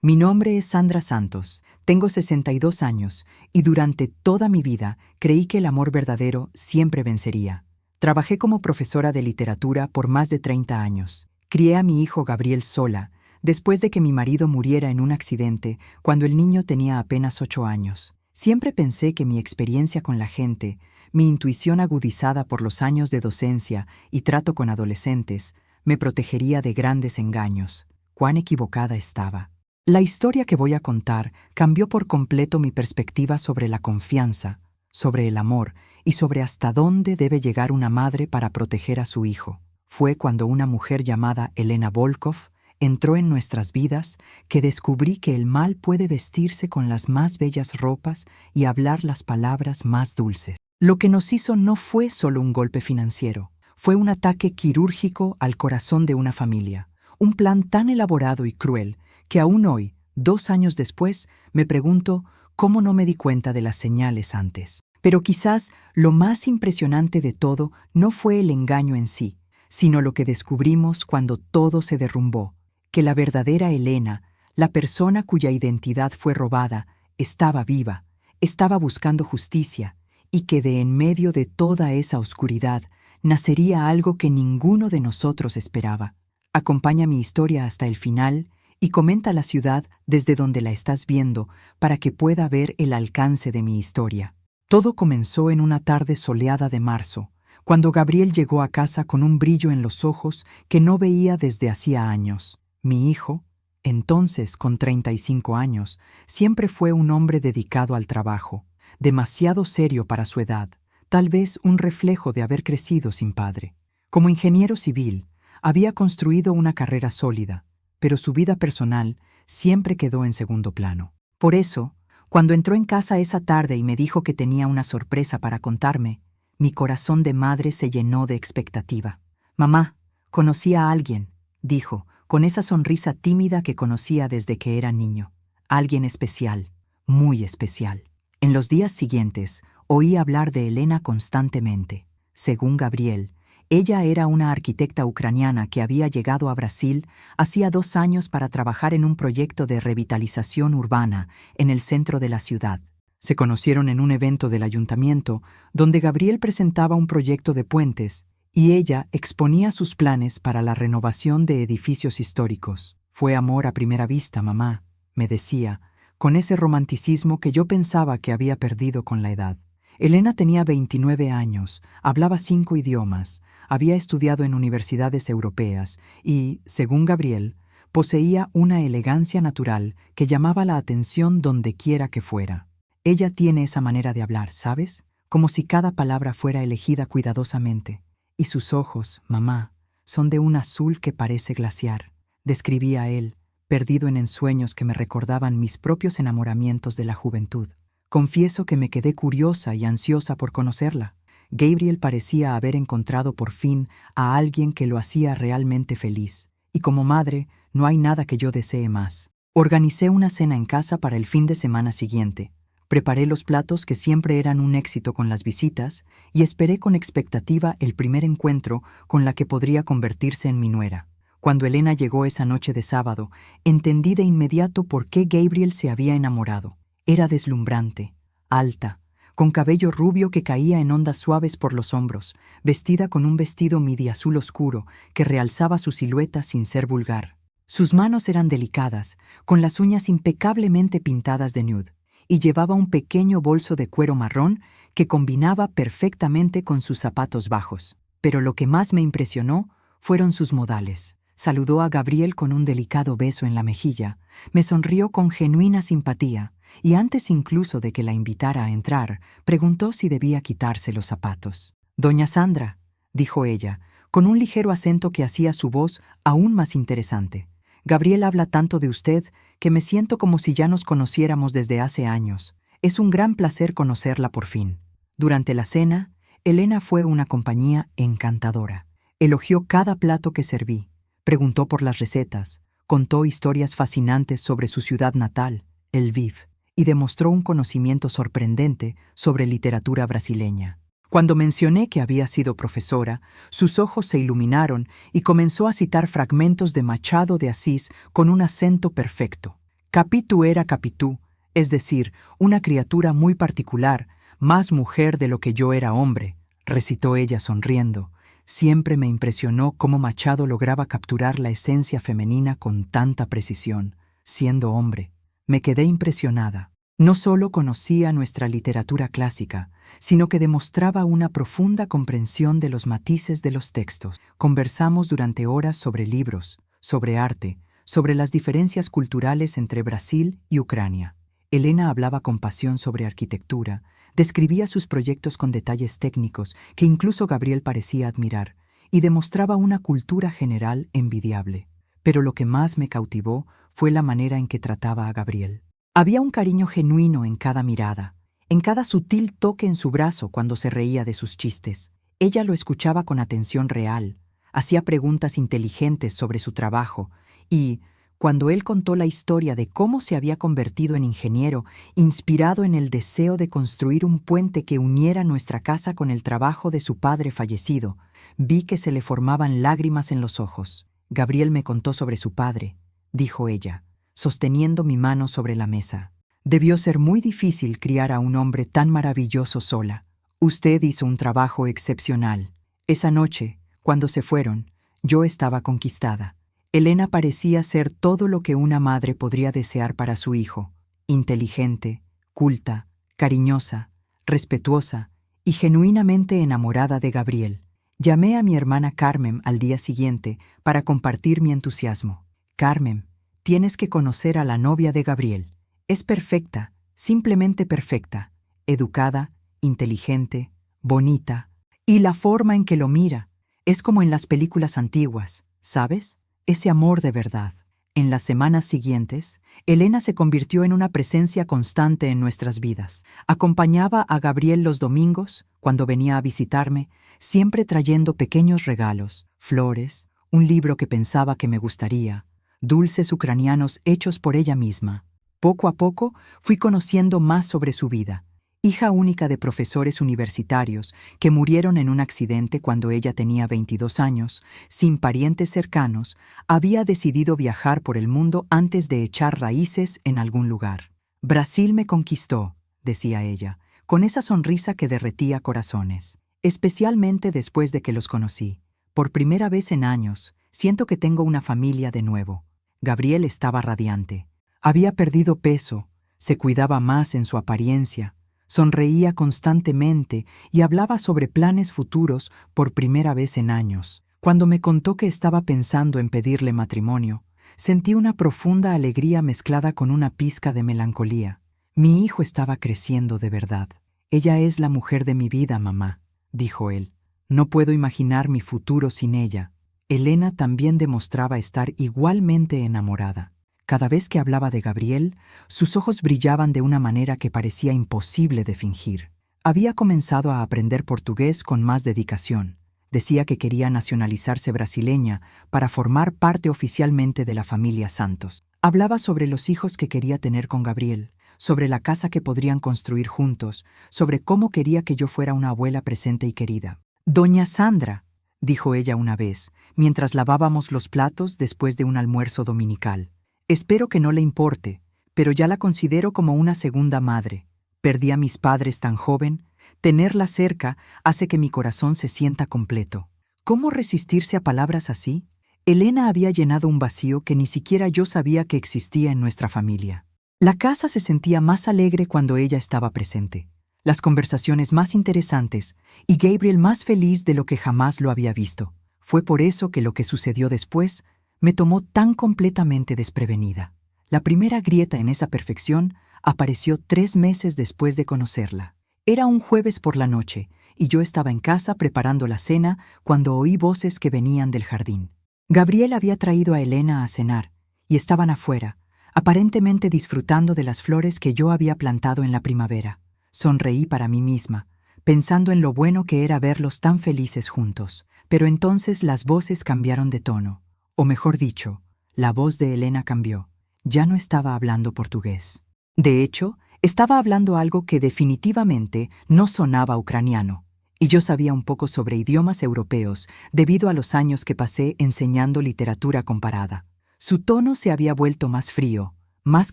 Mi nombre es Sandra Santos, tengo 62 años y durante toda mi vida creí que el amor verdadero siempre vencería. Trabajé como profesora de literatura por más de 30 años. Crié a mi hijo Gabriel sola, después de que mi marido muriera en un accidente cuando el niño tenía apenas 8 años. Siempre pensé que mi experiencia con la gente, mi intuición agudizada por los años de docencia y trato con adolescentes, me protegería de grandes engaños. Cuán equivocada estaba. La historia que voy a contar cambió por completo mi perspectiva sobre la confianza, sobre el amor y sobre hasta dónde debe llegar una madre para proteger a su hijo. Fue cuando una mujer llamada Elena Volkov entró en nuestras vidas que descubrí que el mal puede vestirse con las más bellas ropas y hablar las palabras más dulces. Lo que nos hizo no fue solo un golpe financiero, fue un ataque quirúrgico al corazón de una familia, un plan tan elaborado y cruel que aún hoy, 2 años después, me pregunto cómo no me di cuenta de las señales antes. Pero quizás lo más impresionante de todo no fue el engaño en sí, sino lo que descubrimos cuando todo se derrumbó, que la verdadera Elena, la persona cuya identidad fue robada, estaba viva, estaba buscando justicia, y que de en medio de toda esa oscuridad nacería algo que ninguno de nosotros esperaba. Acompaña mi historia hasta el final y comenta la ciudad desde donde la estás viendo para que pueda ver el alcance de mi historia. Todo comenzó en una tarde soleada de marzo, cuando Gabriel llegó a casa con un brillo en los ojos que no veía desde hacía años. Mi hijo, entonces con 35 años, siempre fue un hombre dedicado al trabajo, demasiado serio para su edad, tal vez un reflejo de haber crecido sin padre. Como ingeniero civil, había construido una carrera sólida, pero su vida personal siempre quedó en segundo plano. Por eso, cuando entró en casa esa tarde y me dijo que tenía una sorpresa para contarme, mi corazón de madre se llenó de expectativa. «Mamá, conocí a alguien», dijo, con esa sonrisa tímida que conocía desde que era niño. Alguien especial, muy especial. En los días siguientes, oí hablar de Elena constantemente. Según Gabriel, ella era una arquitecta ucraniana que había llegado a Brasil hacía 2 años para trabajar en un proyecto de revitalización urbana en el centro de la ciudad. Se conocieron en un evento del ayuntamiento donde Gabriel presentaba un proyecto de puentes y ella exponía sus planes para la renovación de edificios históricos. «Fue amor a primera vista, mamá», me decía, con ese romanticismo que yo pensaba que había perdido con la edad. Elena tenía 29 años, hablaba 5 idiomas, había estudiado en universidades europeas y, según Gabriel, poseía una elegancia natural que llamaba la atención donde quiera que fuera. Ella tiene esa manera de hablar, ¿sabes? Como si cada palabra fuera elegida cuidadosamente. Y sus ojos, mamá, son de un azul que parece glaciar, describía él, perdido en ensueños que me recordaban mis propios enamoramientos de la juventud. Confieso que me quedé curiosa y ansiosa por conocerla. Gabriel parecía haber encontrado por fin a alguien que lo hacía realmente feliz, y como madre no hay nada que yo desee más. Organicé una cena en casa para el fin de semana siguiente. Preparé los platos que siempre eran un éxito con las visitas y esperé con expectativa el primer encuentro con la que podría convertirse en mi nuera. Cuando Elena llegó esa noche de sábado, entendí de inmediato por qué Gabriel se había enamorado. Era deslumbrante, alta, con cabello rubio que caía en ondas suaves por los hombros, vestida con un vestido midi azul oscuro que realzaba su silueta sin ser vulgar. Sus manos eran delicadas, con las uñas impecablemente pintadas de nude, y llevaba un pequeño bolso de cuero marrón que combinaba perfectamente con sus zapatos bajos. Pero lo que más me impresionó fueron sus modales. Saludó a Gabriel con un delicado beso en la mejilla, me sonrió con genuina simpatía, y antes incluso de que la invitara a entrar, preguntó si debía quitarse los zapatos. «Doña Sandra», dijo ella, con un ligero acento que hacía su voz aún más interesante. «Gabriel habla tanto de usted que me siento como si ya nos conociéramos desde hace años. Es un gran placer conocerla por fin». Durante la cena, Elena fue una compañía encantadora. Elogió cada plato que serví, preguntó por las recetas, contó historias fascinantes sobre su ciudad natal, Lviv, y demostró un conocimiento sorprendente sobre literatura brasileña. Cuando mencioné que había sido profesora, sus ojos se iluminaron y comenzó a citar fragmentos de Machado de Asís con un acento perfecto. Capitú era Capitú, es decir, una criatura muy particular, más mujer de lo que yo era hombre, recitó ella sonriendo. Siempre me impresionó cómo Machado lograba capturar la esencia femenina con tanta precisión, siendo hombre. Me quedé impresionada. No solo conocía nuestra literatura clásica, sino que demostraba una profunda comprensión de los matices de los textos. Conversamos durante horas sobre libros, sobre arte, sobre las diferencias culturales entre Brasil y Ucrania. Elena hablaba con pasión sobre arquitectura, describía sus proyectos con detalles técnicos que incluso Gabriel parecía admirar, y demostraba una cultura general envidiable. Pero lo que más me cautivó fue la manera en que trataba a Gabriel. Había un cariño genuino en cada mirada, en cada sutil toque en su brazo cuando se reía de sus chistes. Ella lo escuchaba con atención real, hacía preguntas inteligentes sobre su trabajo y, cuando él contó la historia de cómo se había convertido en ingeniero, inspirado en el deseo de construir un puente que uniera nuestra casa con el trabajo de su padre fallecido, vi que se le formaban lágrimas en los ojos. Gabriel me contó sobre su padre, dijo ella, sosteniendo mi mano sobre la mesa. Debió ser muy difícil criar a un hombre tan maravilloso sola. Usted hizo un trabajo excepcional. Esa noche, cuando se fueron, yo estaba conquistada. Elena parecía ser todo lo que una madre podría desear para su hijo: inteligente, culta, cariñosa, respetuosa y genuinamente enamorada de Gabriel. Llamé a mi hermana Carmen al día siguiente para compartir mi entusiasmo. Carmen, tienes que conocer a la novia de Gabriel. Es perfecta, simplemente perfecta, educada, inteligente, bonita, y la forma en que lo mira es como en las películas antiguas, ¿sabes? Ese amor de verdad. En las semanas siguientes, Elena se convirtió en una presencia constante en nuestras vidas. Acompañaba a Gabriel los domingos, cuando venía a visitarme, siempre trayendo pequeños regalos, flores, un libro que pensaba que me gustaría, dulces ucranianos hechos por ella misma. Poco a poco fui conociendo más sobre su vida. Hija única de profesores universitarios que murieron en un accidente cuando ella tenía 22 años, sin parientes cercanos, había decidido viajar por el mundo antes de echar raíces en algún lugar. Brasil me conquistó, decía ella, con esa sonrisa que derretía corazones. Especialmente después de que los conocí. Por primera vez en años, siento que tengo una familia de nuevo. Gabriel estaba radiante. Había perdido peso, se cuidaba más en su apariencia, sonreía constantemente y hablaba sobre planes futuros por primera vez en años. Cuando me contó que estaba pensando en pedirle matrimonio, sentí una profunda alegría mezclada con una pizca de melancolía. Mi hijo estaba creciendo de verdad. Ella es la mujer de mi vida, mamá, dijo él. No puedo imaginar mi futuro sin ella. Elena también demostraba estar igualmente enamorada. Cada vez que hablaba de Gabriel, sus ojos brillaban de una manera que parecía imposible de fingir. Había comenzado a aprender portugués con más dedicación. Decía que quería nacionalizarse brasileña para formar parte oficialmente de la familia Santos. Hablaba sobre los hijos que quería tener con Gabriel, sobre la casa que podrían construir juntos, sobre cómo quería que yo fuera una abuela presente y querida. «Doña Sandra», dijo ella una vez, mientras lavábamos los platos después de un almuerzo dominical. «Espero que no le importe, pero ya la considero como una segunda madre. Perdí a mis padres tan joven. Tenerla cerca hace que mi corazón se sienta completo». ¿Cómo resistirse a palabras así? Elena había llenado un vacío que ni siquiera yo sabía que existía en nuestra familia. La casa se sentía más alegre cuando ella estaba presente, las conversaciones más interesantes y Gabriel más feliz de lo que jamás lo había visto. Fue por eso que lo que sucedió después me tomó tan completamente desprevenida. La primera grieta en esa perfección apareció 3 meses después de conocerla. Era un jueves por la noche, y yo estaba en casa preparando la cena cuando oí voces que venían del jardín. Gabriel había traído a Elena a cenar, y estaban afuera, aparentemente disfrutando de las flores que yo había plantado en la primavera. Sonreí para mí misma, pensando en lo bueno que era verlos tan felices juntos. Pero entonces las voces cambiaron de tono. O mejor dicho, la voz de Elena cambió. Ya no estaba hablando portugués. De hecho, estaba hablando algo que definitivamente no sonaba ucraniano. Y yo sabía un poco sobre idiomas europeos debido a los años que pasé enseñando literatura comparada. Su tono se había vuelto más frío, más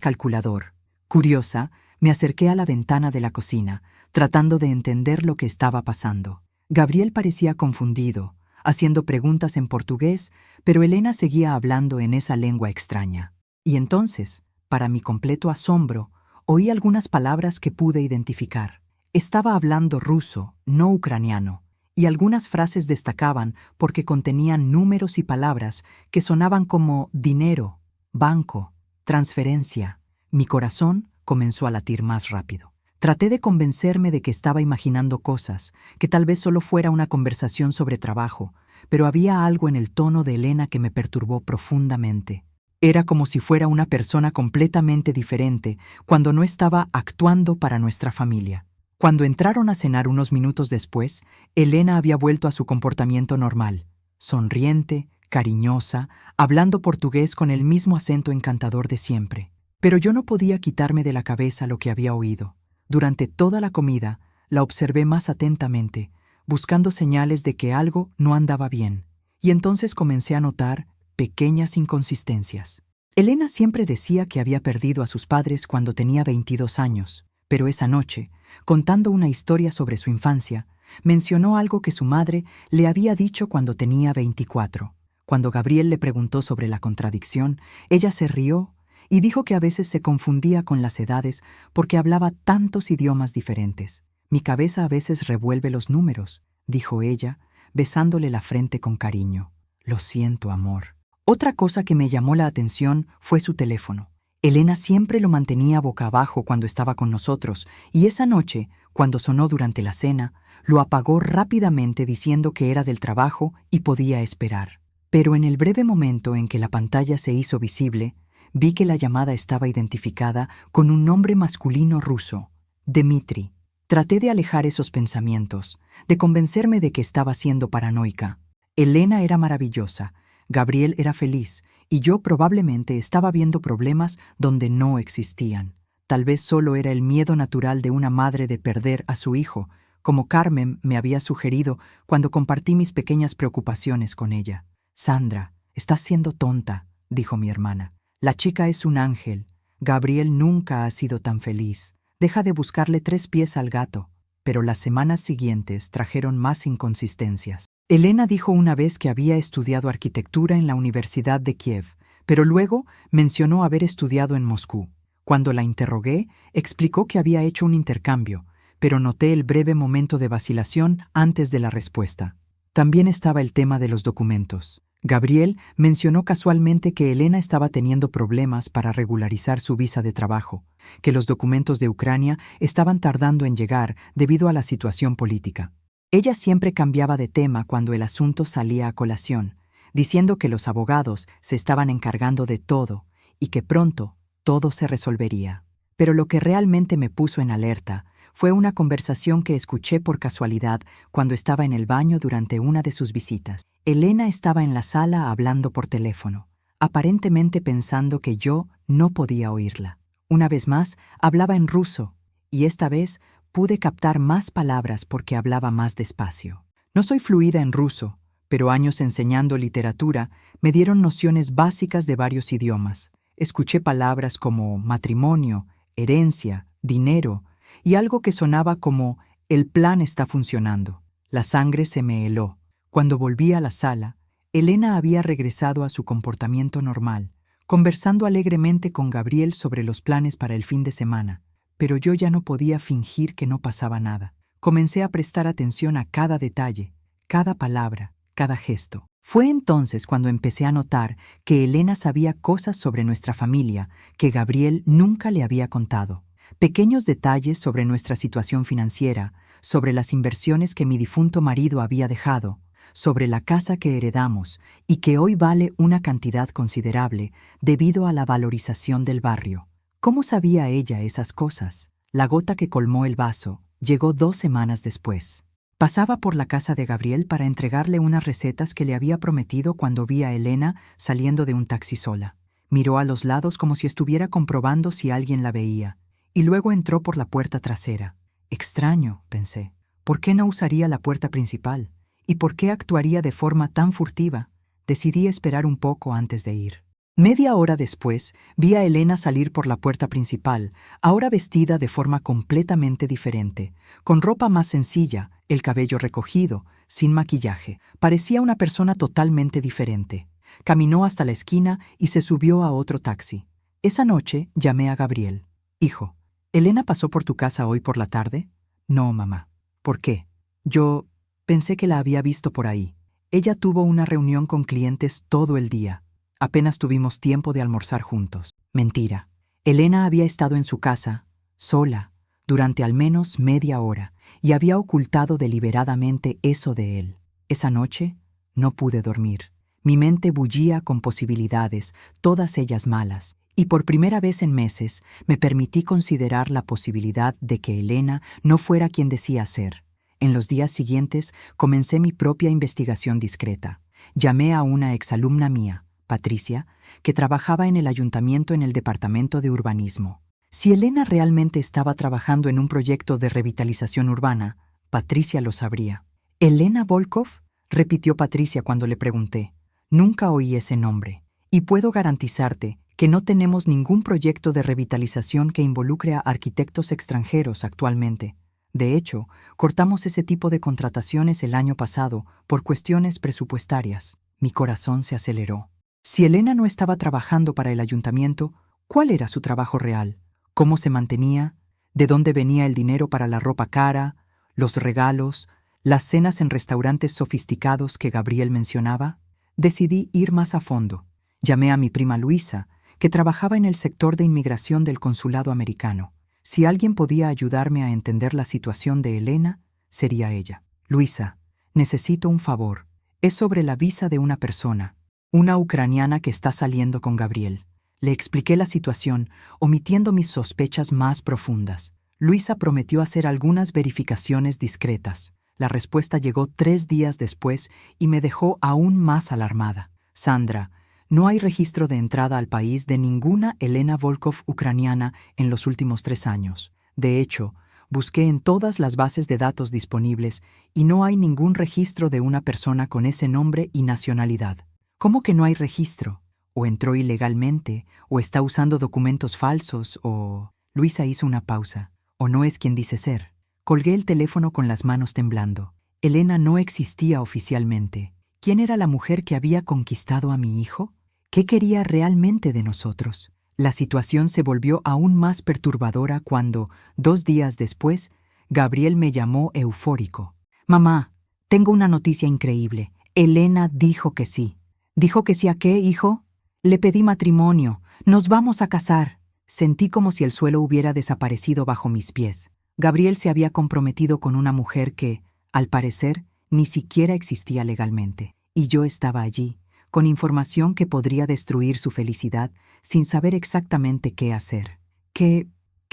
calculador. Curiosa, me acerqué a la ventana de la cocina, tratando de entender lo que estaba pasando. Gabriel parecía confundido, haciendo preguntas en portugués, pero Elena seguía hablando en esa lengua extraña. Y entonces, para mi completo asombro, oí algunas palabras que pude identificar. Estaba hablando ruso, no ucraniano, y algunas frases destacaban porque contenían números y palabras que sonaban como dinero, banco, transferencia. Mi corazón comenzó a latir más rápido. Traté de convencerme de que estaba imaginando cosas, que tal vez solo fuera una conversación sobre trabajo, pero había algo en el tono de Elena que me perturbó profundamente. Era como si fuera una persona completamente diferente cuando no estaba actuando para nuestra familia. Cuando entraron a cenar unos minutos después, Elena había vuelto a su comportamiento normal, sonriente, cariñosa, hablando portugués con el mismo acento encantador de siempre. Pero yo no podía quitarme de la cabeza lo que había oído. Durante toda la comida, la observé más atentamente, buscando señales de que algo no andaba bien, y entonces comencé a notar pequeñas inconsistencias. Elena siempre decía que había perdido a sus padres cuando tenía 22 años, pero esa noche, contando una historia sobre su infancia, mencionó algo que su madre le había dicho cuando tenía 24. Cuando Gabriel le preguntó sobre la contradicción, ella se rió y dijo que a veces se confundía con las edades porque hablaba tantos idiomas diferentes. Mi cabeza a veces revuelve los números, dijo ella, besándole la frente con cariño. Lo siento, amor. Otra cosa que me llamó la atención fue su teléfono. Elena siempre lo mantenía boca abajo cuando estaba con nosotros, y esa noche, cuando sonó durante la cena, lo apagó rápidamente diciendo que era del trabajo y podía esperar. Pero en el breve momento en que la pantalla se hizo visible, vi que la llamada estaba identificada con un nombre masculino ruso, Dmitri. Traté de alejar esos pensamientos, de convencerme de que estaba siendo paranoica. Elena era maravillosa, Gabriel era feliz, y yo probablemente estaba viendo problemas donde no existían. Tal vez solo era el miedo natural de una madre de perder a su hijo, como Carmen me había sugerido cuando compartí mis pequeñas preocupaciones con ella. «Sandra, estás siendo tonta», dijo mi hermana. «La chica es un ángel. Gabriel nunca ha sido tan feliz. Deja de buscarle 3 pies al gato». Pero las semanas siguientes trajeron más inconsistencias. Elena dijo una vez que había estudiado arquitectura en la Universidad de Kiev, pero luego mencionó haber estudiado en Moscú. Cuando la interrogué, explicó que había hecho un intercambio, pero noté el breve momento de vacilación antes de la respuesta. También estaba el tema de los documentos. Gabriel mencionó casualmente que Elena estaba teniendo problemas para regularizar su visa de trabajo, que los documentos de Ucrania estaban tardando en llegar debido a la situación política. Ella siempre cambiaba de tema cuando el asunto salía a colación, diciendo que los abogados se estaban encargando de todo y que pronto todo se resolvería. Pero lo que realmente me puso en alerta fue una conversación que escuché por casualidad cuando estaba en el baño durante una de sus visitas. Elena estaba en la sala hablando por teléfono, aparentemente pensando que yo no podía oírla. Una vez más, hablaba en ruso, y esta vez pude captar más palabras porque hablaba más despacio. No soy fluida en ruso, pero años enseñando literatura me dieron nociones básicas de varios idiomas. Escuché palabras como matrimonio, herencia, dinero, y algo que sonaba como «el plan está funcionando». La sangre se me heló. Cuando volví a la sala, Elena había regresado a su comportamiento normal, conversando alegremente con Gabriel sobre los planes para el fin de semana, pero yo ya no podía fingir que no pasaba nada. Comencé a prestar atención a cada detalle, cada palabra, cada gesto. Fue entonces cuando empecé a notar que Elena sabía cosas sobre nuestra familia que Gabriel nunca le había contado. Pequeños detalles sobre nuestra situación financiera, sobre las inversiones que mi difunto marido había dejado, sobre la casa que heredamos y que hoy vale una cantidad considerable debido a la valorización del barrio. ¿Cómo sabía ella esas cosas? La gota que colmó el vaso llegó 2 semanas después. Pasaba por la casa de Gabriel para entregarle unas recetas que le había prometido cuando vi a Elena saliendo de un taxi sola. Miró a los lados como si estuviera comprobando si alguien la veía, y luego entró por la puerta trasera. Extraño, pensé. ¿Por qué no usaría la puerta principal? ¿Y por qué actuaría de forma tan furtiva? Decidí esperar un poco antes de ir. Media hora después, vi a Elena salir por la puerta principal, ahora vestida de forma completamente diferente, con ropa más sencilla, el cabello recogido, sin maquillaje. Parecía una persona totalmente diferente. Caminó hasta la esquina y se subió a otro taxi. Esa noche llamé a Gabriel. Hijo, ¿Elena pasó por tu casa hoy por la tarde? No, mamá. ¿Por qué? Yo pensé que la había visto por ahí. Ella tuvo una reunión con clientes todo el día. Apenas tuvimos tiempo de almorzar juntos. Mentira. Elena había estado en su casa, sola, durante al menos media hora, y había ocultado deliberadamente eso de él. Esa noche no pude dormir. Mi mente bullía con posibilidades, todas ellas malas, y por primera vez en meses me permití considerar la posibilidad de que Elena no fuera quien decía ser. En los días siguientes comencé mi propia investigación discreta. Llamé a una exalumna mía, Patricia, que trabajaba en el ayuntamiento en el departamento de urbanismo. Si Elena realmente estaba trabajando en un proyecto de revitalización urbana, Patricia lo sabría. ¿Elena Volkov?, repitió Patricia cuando le pregunté. Nunca oí ese nombre, y puedo garantizarte que no tenemos ningún proyecto de revitalización que involucre a arquitectos extranjeros actualmente. De hecho, cortamos ese tipo de contrataciones el año pasado por cuestiones presupuestarias. Mi corazón se aceleró. Si Elena no estaba trabajando para el ayuntamiento, ¿cuál era su trabajo real? ¿Cómo se mantenía? ¿De dónde venía el dinero para la ropa cara, los regalos, las cenas en restaurantes sofisticados que Gabriel mencionaba? Decidí ir más a fondo. Llamé a mi prima Luisa, que trabajaba en el sector de inmigración del consulado americano. Si alguien podía ayudarme a entender la situación de Elena, sería ella. Luisa, necesito un favor. Es sobre la visa de una persona, una ucraniana que está saliendo con Gabriel. Le expliqué la situación, omitiendo mis sospechas más profundas. Luisa prometió hacer algunas verificaciones discretas. La respuesta llegó 3 días después y me dejó aún más alarmada. Sandra, no hay registro de entrada al país de ninguna Elena Volkov ucraniana en los últimos 3 años. De hecho, busqué en todas las bases de datos disponibles y no hay ningún registro de una persona con ese nombre y nacionalidad. ¿Cómo que no hay registro? O entró ilegalmente, o está usando documentos falsos, o... Luisa hizo una pausa. O no es quien dice ser. Colgué el teléfono con las manos temblando. Elena no existía oficialmente. ¿Quién era la mujer que había conquistado a mi hijo? ¿Qué quería realmente de nosotros? La situación se volvió aún más perturbadora cuando, 2 días después, Gabriel me llamó eufórico. «Mamá, tengo una noticia increíble. Elena dijo que sí». «¿Dijo que sí a qué, hijo?» «Le pedí matrimonio. Nos vamos a casar». Sentí como si el suelo hubiera desaparecido bajo mis pies. Gabriel se había comprometido con una mujer que, al parecer, ni siquiera existía legalmente. Y yo estaba allí, con información que podría destruir su felicidad sin saber exactamente qué hacer. Qué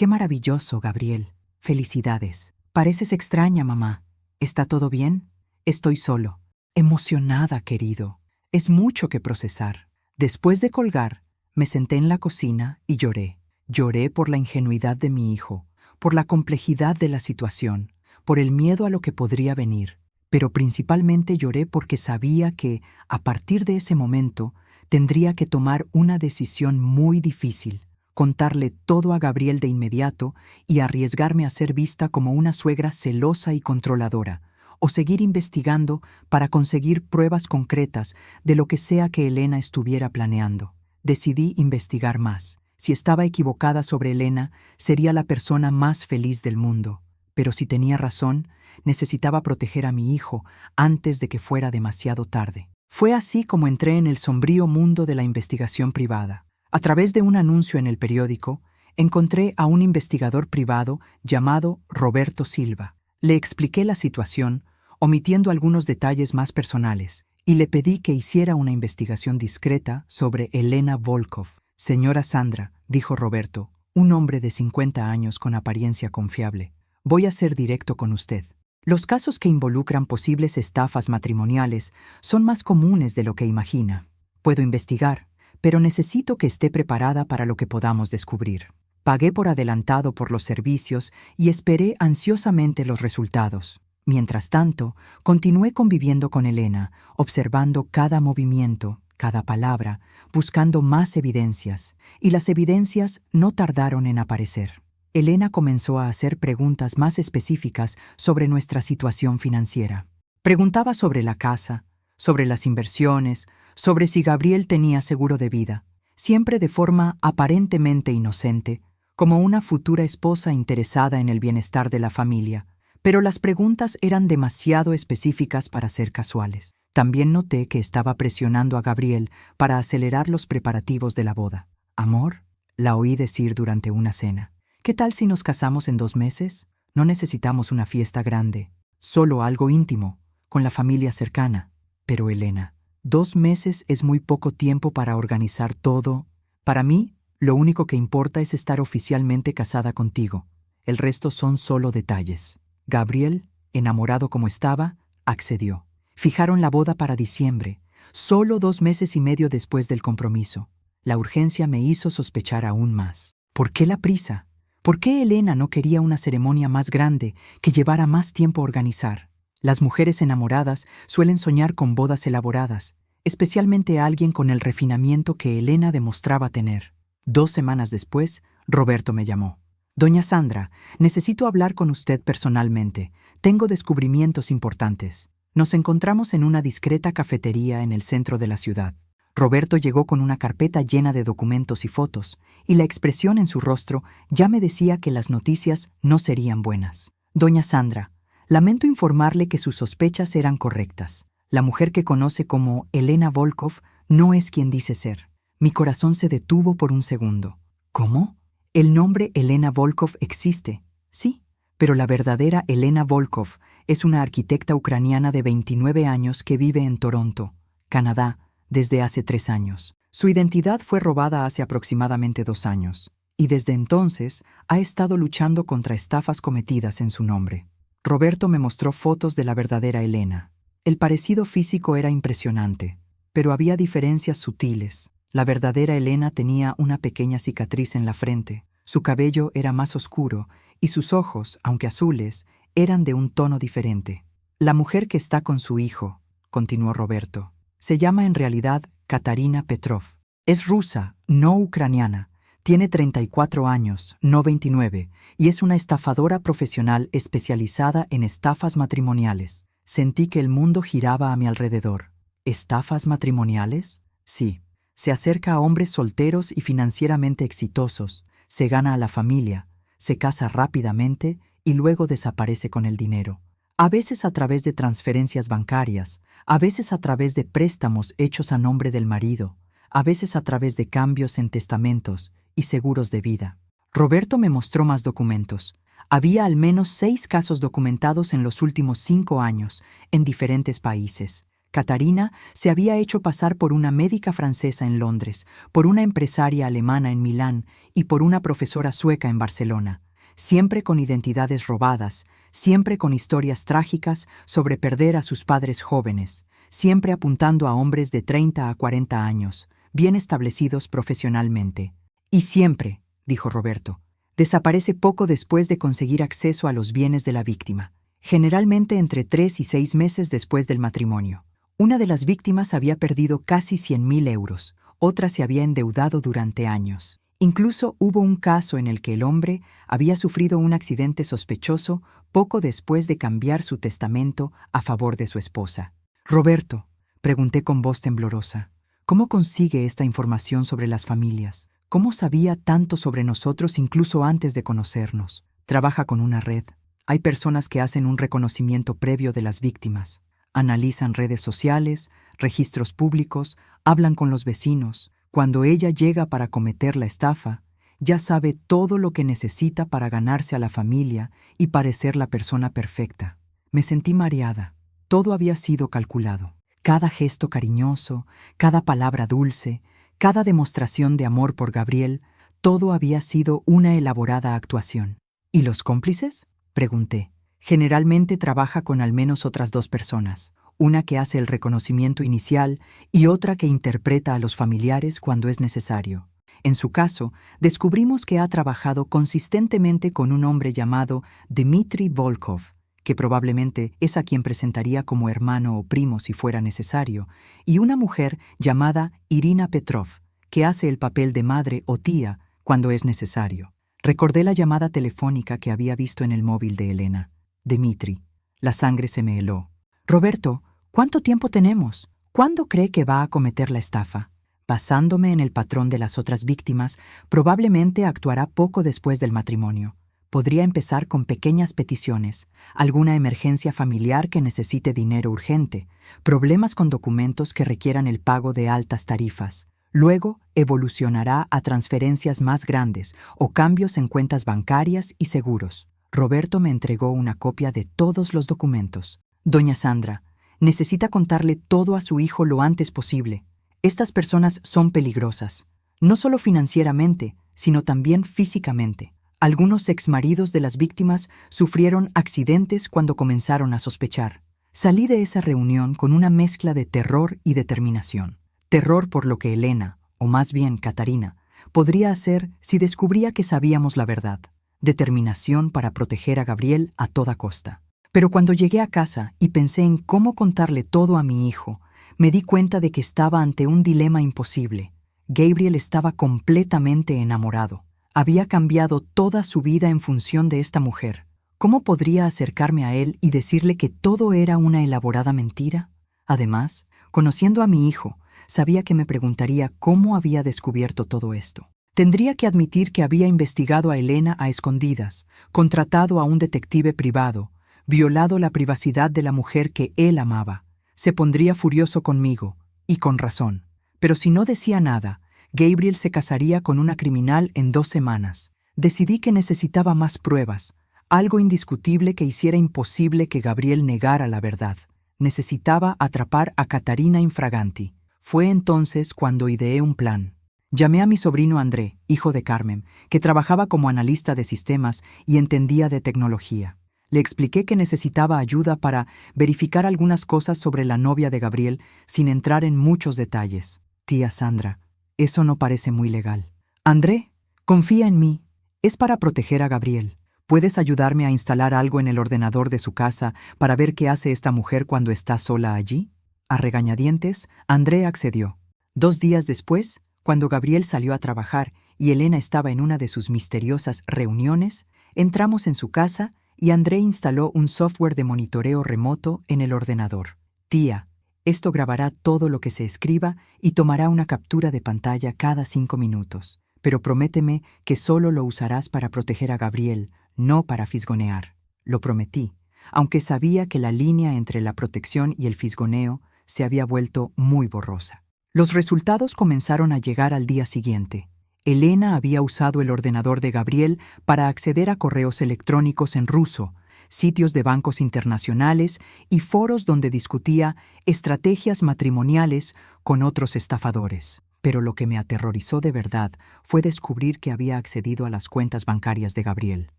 maravilloso, Gabriel. Felicidades. Pareces extraña, mamá. ¿Está todo bien? Estoy solo. Emocionada, querido. Es mucho que procesar. Después de colgar, me senté en la cocina y lloré. Lloré por la ingenuidad de mi hijo, por la complejidad de la situación, por el miedo a lo que podría venir. Pero principalmente lloré porque sabía que, a partir de ese momento, tendría que tomar una decisión muy difícil, contarle todo a Gabriel de inmediato y arriesgarme a ser vista como una suegra celosa y controladora, o seguir investigando para conseguir pruebas concretas de lo que sea que Elena estuviera planeando. Decidí investigar más. Si estaba equivocada sobre Elena, sería la persona más feliz del mundo. Pero si tenía razón, necesitaba proteger a mi hijo antes de que fuera demasiado tarde. Fue así como entré en el sombrío mundo de la investigación privada. A través de un anuncio en el periódico, encontré a un investigador privado llamado Roberto Silva. Le expliqué la situación, omitiendo algunos detalles más personales, y le pedí que hiciera una investigación discreta sobre Elena Volkov. «Señora Sandra», dijo Roberto, un hombre de 50 años con apariencia confiable, «voy a ser directo con usted. Los casos que involucran posibles estafas matrimoniales son más comunes de lo que imagina. Puedo investigar, pero necesito que esté preparada para lo que podamos descubrir». Pagué por adelantado por los servicios y esperé ansiosamente los resultados. Mientras tanto, continué conviviendo con Elena, observando cada movimiento cada palabra, buscando más evidencias, y las evidencias no tardaron en aparecer. Elena comenzó a hacer preguntas más específicas sobre nuestra situación financiera. Preguntaba sobre la casa, sobre las inversiones, sobre si Gabriel tenía seguro de vida, siempre de forma aparentemente inocente, como una futura esposa interesada en el bienestar de la familia, pero las preguntas eran demasiado específicas para ser casuales. También noté que estaba presionando a Gabriel para acelerar los preparativos de la boda. «Amor», la oí decir durante una cena. «¿Qué tal si nos casamos en 2 meses? No necesitamos una fiesta grande, solo algo íntimo, con la familia cercana». «Pero Elena, 2 meses es muy poco tiempo para organizar todo. Para mí, lo único que importa es estar oficialmente casada contigo. El resto son solo detalles». Gabriel, enamorado como estaba, accedió. Fijaron la boda para diciembre, solo 2 meses y medio después del compromiso. La urgencia me hizo sospechar aún más. ¿Por qué la prisa? ¿Por qué Elena no quería una ceremonia más grande que llevara más tiempo a organizar? Las mujeres enamoradas suelen soñar con bodas elaboradas, especialmente a alguien con el refinamiento que Elena demostraba tener. 2 semanas después, Roberto me llamó. «Doña Sandra, necesito hablar con usted personalmente. Tengo descubrimientos importantes». Nos encontramos en una discreta cafetería en el centro de la ciudad. Roberto llegó con una carpeta llena de documentos y fotos, y la expresión en su rostro ya me decía que las noticias no serían buenas. «Doña Sandra, lamento informarle que sus sospechas eran correctas. La mujer que conoce como Elena Volkov no es quien dice ser». Mi corazón se detuvo por un segundo. «¿Cómo? El nombre Elena Volkov existe, sí, pero la verdadera Elena Volkov es una arquitecta ucraniana de 29 años que vive en Toronto, Canadá, desde hace 3 años. Su identidad fue robada hace aproximadamente 2 años, y desde entonces ha estado luchando contra estafas cometidas en su nombre». Roberto me mostró fotos de la verdadera Elena. El parecido físico era impresionante, pero había diferencias sutiles. La verdadera Elena tenía una pequeña cicatriz en la frente, su cabello era más oscuro y sus ojos, aunque azules, eran de un tono diferente. «La mujer que está con su hijo», continuó Roberto, «se llama en realidad Katarina Petrov. Es rusa, no ucraniana, tiene 34 años, no 29, y es una estafadora profesional especializada en estafas matrimoniales». Sentí que el mundo giraba a mi alrededor. ¿Estafas matrimoniales? Sí. Se acerca a hombres solteros y financieramente exitosos, se gana a la familia, se casa rápidamente y luego desaparece con el dinero. A veces a través de transferencias bancarias, a veces a través de préstamos hechos a nombre del marido, a veces a través de cambios en testamentos y seguros de vida. Roberto me mostró más documentos. Había al menos 6 casos documentados en los últimos 5 años, en diferentes países. Katarina se había hecho pasar por una médica francesa en Londres, por una empresaria alemana en Milán y por una profesora sueca en Barcelona, siempre con identidades robadas, siempre con historias trágicas sobre perder a sus padres jóvenes, siempre apuntando a hombres de 30 a 40 años, bien establecidos profesionalmente. «Y siempre», dijo Roberto, «desaparece poco después de conseguir acceso a los bienes de la víctima, generalmente entre 3 y 6 meses después del matrimonio». Una de las víctimas había perdido casi 100.000 euros, otra se había endeudado durante años. Incluso hubo un caso en el que el hombre había sufrido un accidente sospechoso poco después de cambiar su testamento a favor de su esposa. «Roberto», pregunté con voz temblorosa, «¿cómo consigue esta información sobre las familias? ¿Cómo sabía tanto sobre nosotros incluso antes de conocernos? Trabaja con una red. Hay personas que hacen un reconocimiento previo de las víctimas. Analizan redes sociales, registros públicos, hablan con los vecinos. Cuando ella llega para cometer la estafa, ya sabe todo lo que necesita para ganarse a la familia y parecer la persona perfecta». Me sentí mareada. Todo había sido calculado. Cada gesto cariñoso, cada palabra dulce, cada demostración de amor por Gabriel, todo había sido una elaborada actuación. «¿Y los cómplices?», pregunté. «Generalmente trabaja con al menos otras 2 personas, una que hace el reconocimiento inicial y otra que interpreta a los familiares cuando es necesario. En su caso, descubrimos que ha trabajado consistentemente con un hombre llamado Dmitry Volkov, que probablemente es a quien presentaría como hermano o primo si fuera necesario, y una mujer llamada Irina Petrov, que hace el papel de madre o tía cuando es necesario. Recordé la llamada telefónica que había visto en el móvil de Elena. Dmitri. La sangre se me heló. Roberto, ¿cuánto tiempo tenemos? ¿Cuándo cree que va a cometer la estafa? Basándome en el patrón de las otras víctimas, probablemente actuará poco después del matrimonio. Podría empezar con pequeñas peticiones, alguna emergencia familiar que necesite dinero urgente, problemas con documentos que requieran el pago de altas tarifas. Luego evolucionará a transferencias más grandes o cambios en cuentas bancarias y seguros. Roberto me entregó una copia de todos los documentos. Doña Sandra, necesita contarle todo a su hijo lo antes posible. Estas personas son peligrosas, no solo financieramente, sino también físicamente. Algunos exmaridos de las víctimas sufrieron accidentes cuando comenzaron a sospechar. Salí de esa reunión con una mezcla de terror y determinación. Terror por lo que Elena, o más bien Katarina, podría hacer si descubría que sabíamos la verdad. Determinación para proteger a Gabriel a toda costa. Pero cuando llegué a casa y pensé en cómo contarle todo a mi hijo, me di cuenta de que estaba ante un dilema imposible. Gabriel estaba completamente enamorado. Había cambiado toda su vida en función de esta mujer. ¿Cómo podría acercarme a él y decirle que todo era una elaborada mentira? Además, conociendo a mi hijo, sabía que me preguntaría cómo había descubierto todo esto. Tendría que admitir que había investigado a Elena a escondidas, contratado a un detective privado, violado la privacidad de la mujer que él amaba. Se pondría furioso conmigo, y con razón. Pero si no decía nada, Gabriel se casaría con una criminal en 2 semanas. Decidí que necesitaba más pruebas, algo indiscutible que hiciera imposible que Gabriel negara la verdad. Necesitaba atrapar a Katarina Infraganti. Fue entonces cuando ideé un plan. Llamé a mi sobrino André, hijo de Carmen, que trabajaba como analista de sistemas y entendía de tecnología. Le expliqué que necesitaba ayuda para verificar algunas cosas sobre la novia de Gabriel sin entrar en muchos detalles. Tía Sandra, eso no parece muy legal. André, confía en mí. Es para proteger a Gabriel. ¿Puedes ayudarme a instalar algo en el ordenador de su casa para ver qué hace esta mujer cuando está sola allí? A regañadientes, André accedió. 2 días después, cuando Gabriel salió a trabajar y Elena estaba en una de sus misteriosas reuniones, entramos en su casa y André instaló un software de monitoreo remoto en el ordenador. Tía, esto grabará todo lo que se escriba y tomará una captura de pantalla cada 5 minutos. Pero prométeme que solo lo usarás para proteger a Gabriel, no para fisgonear. Lo prometí, aunque sabía que la línea entre la protección y el fisgoneo se había vuelto muy borrosa. Los resultados comenzaron a llegar al día siguiente. Elena había usado el ordenador de Gabriel para acceder a correos electrónicos en ruso, sitios de bancos internacionales y foros donde discutía estrategias matrimoniales con otros estafadores. Pero lo que me aterrorizó de verdad fue descubrir que había accedido a las cuentas bancarias de Gabriel.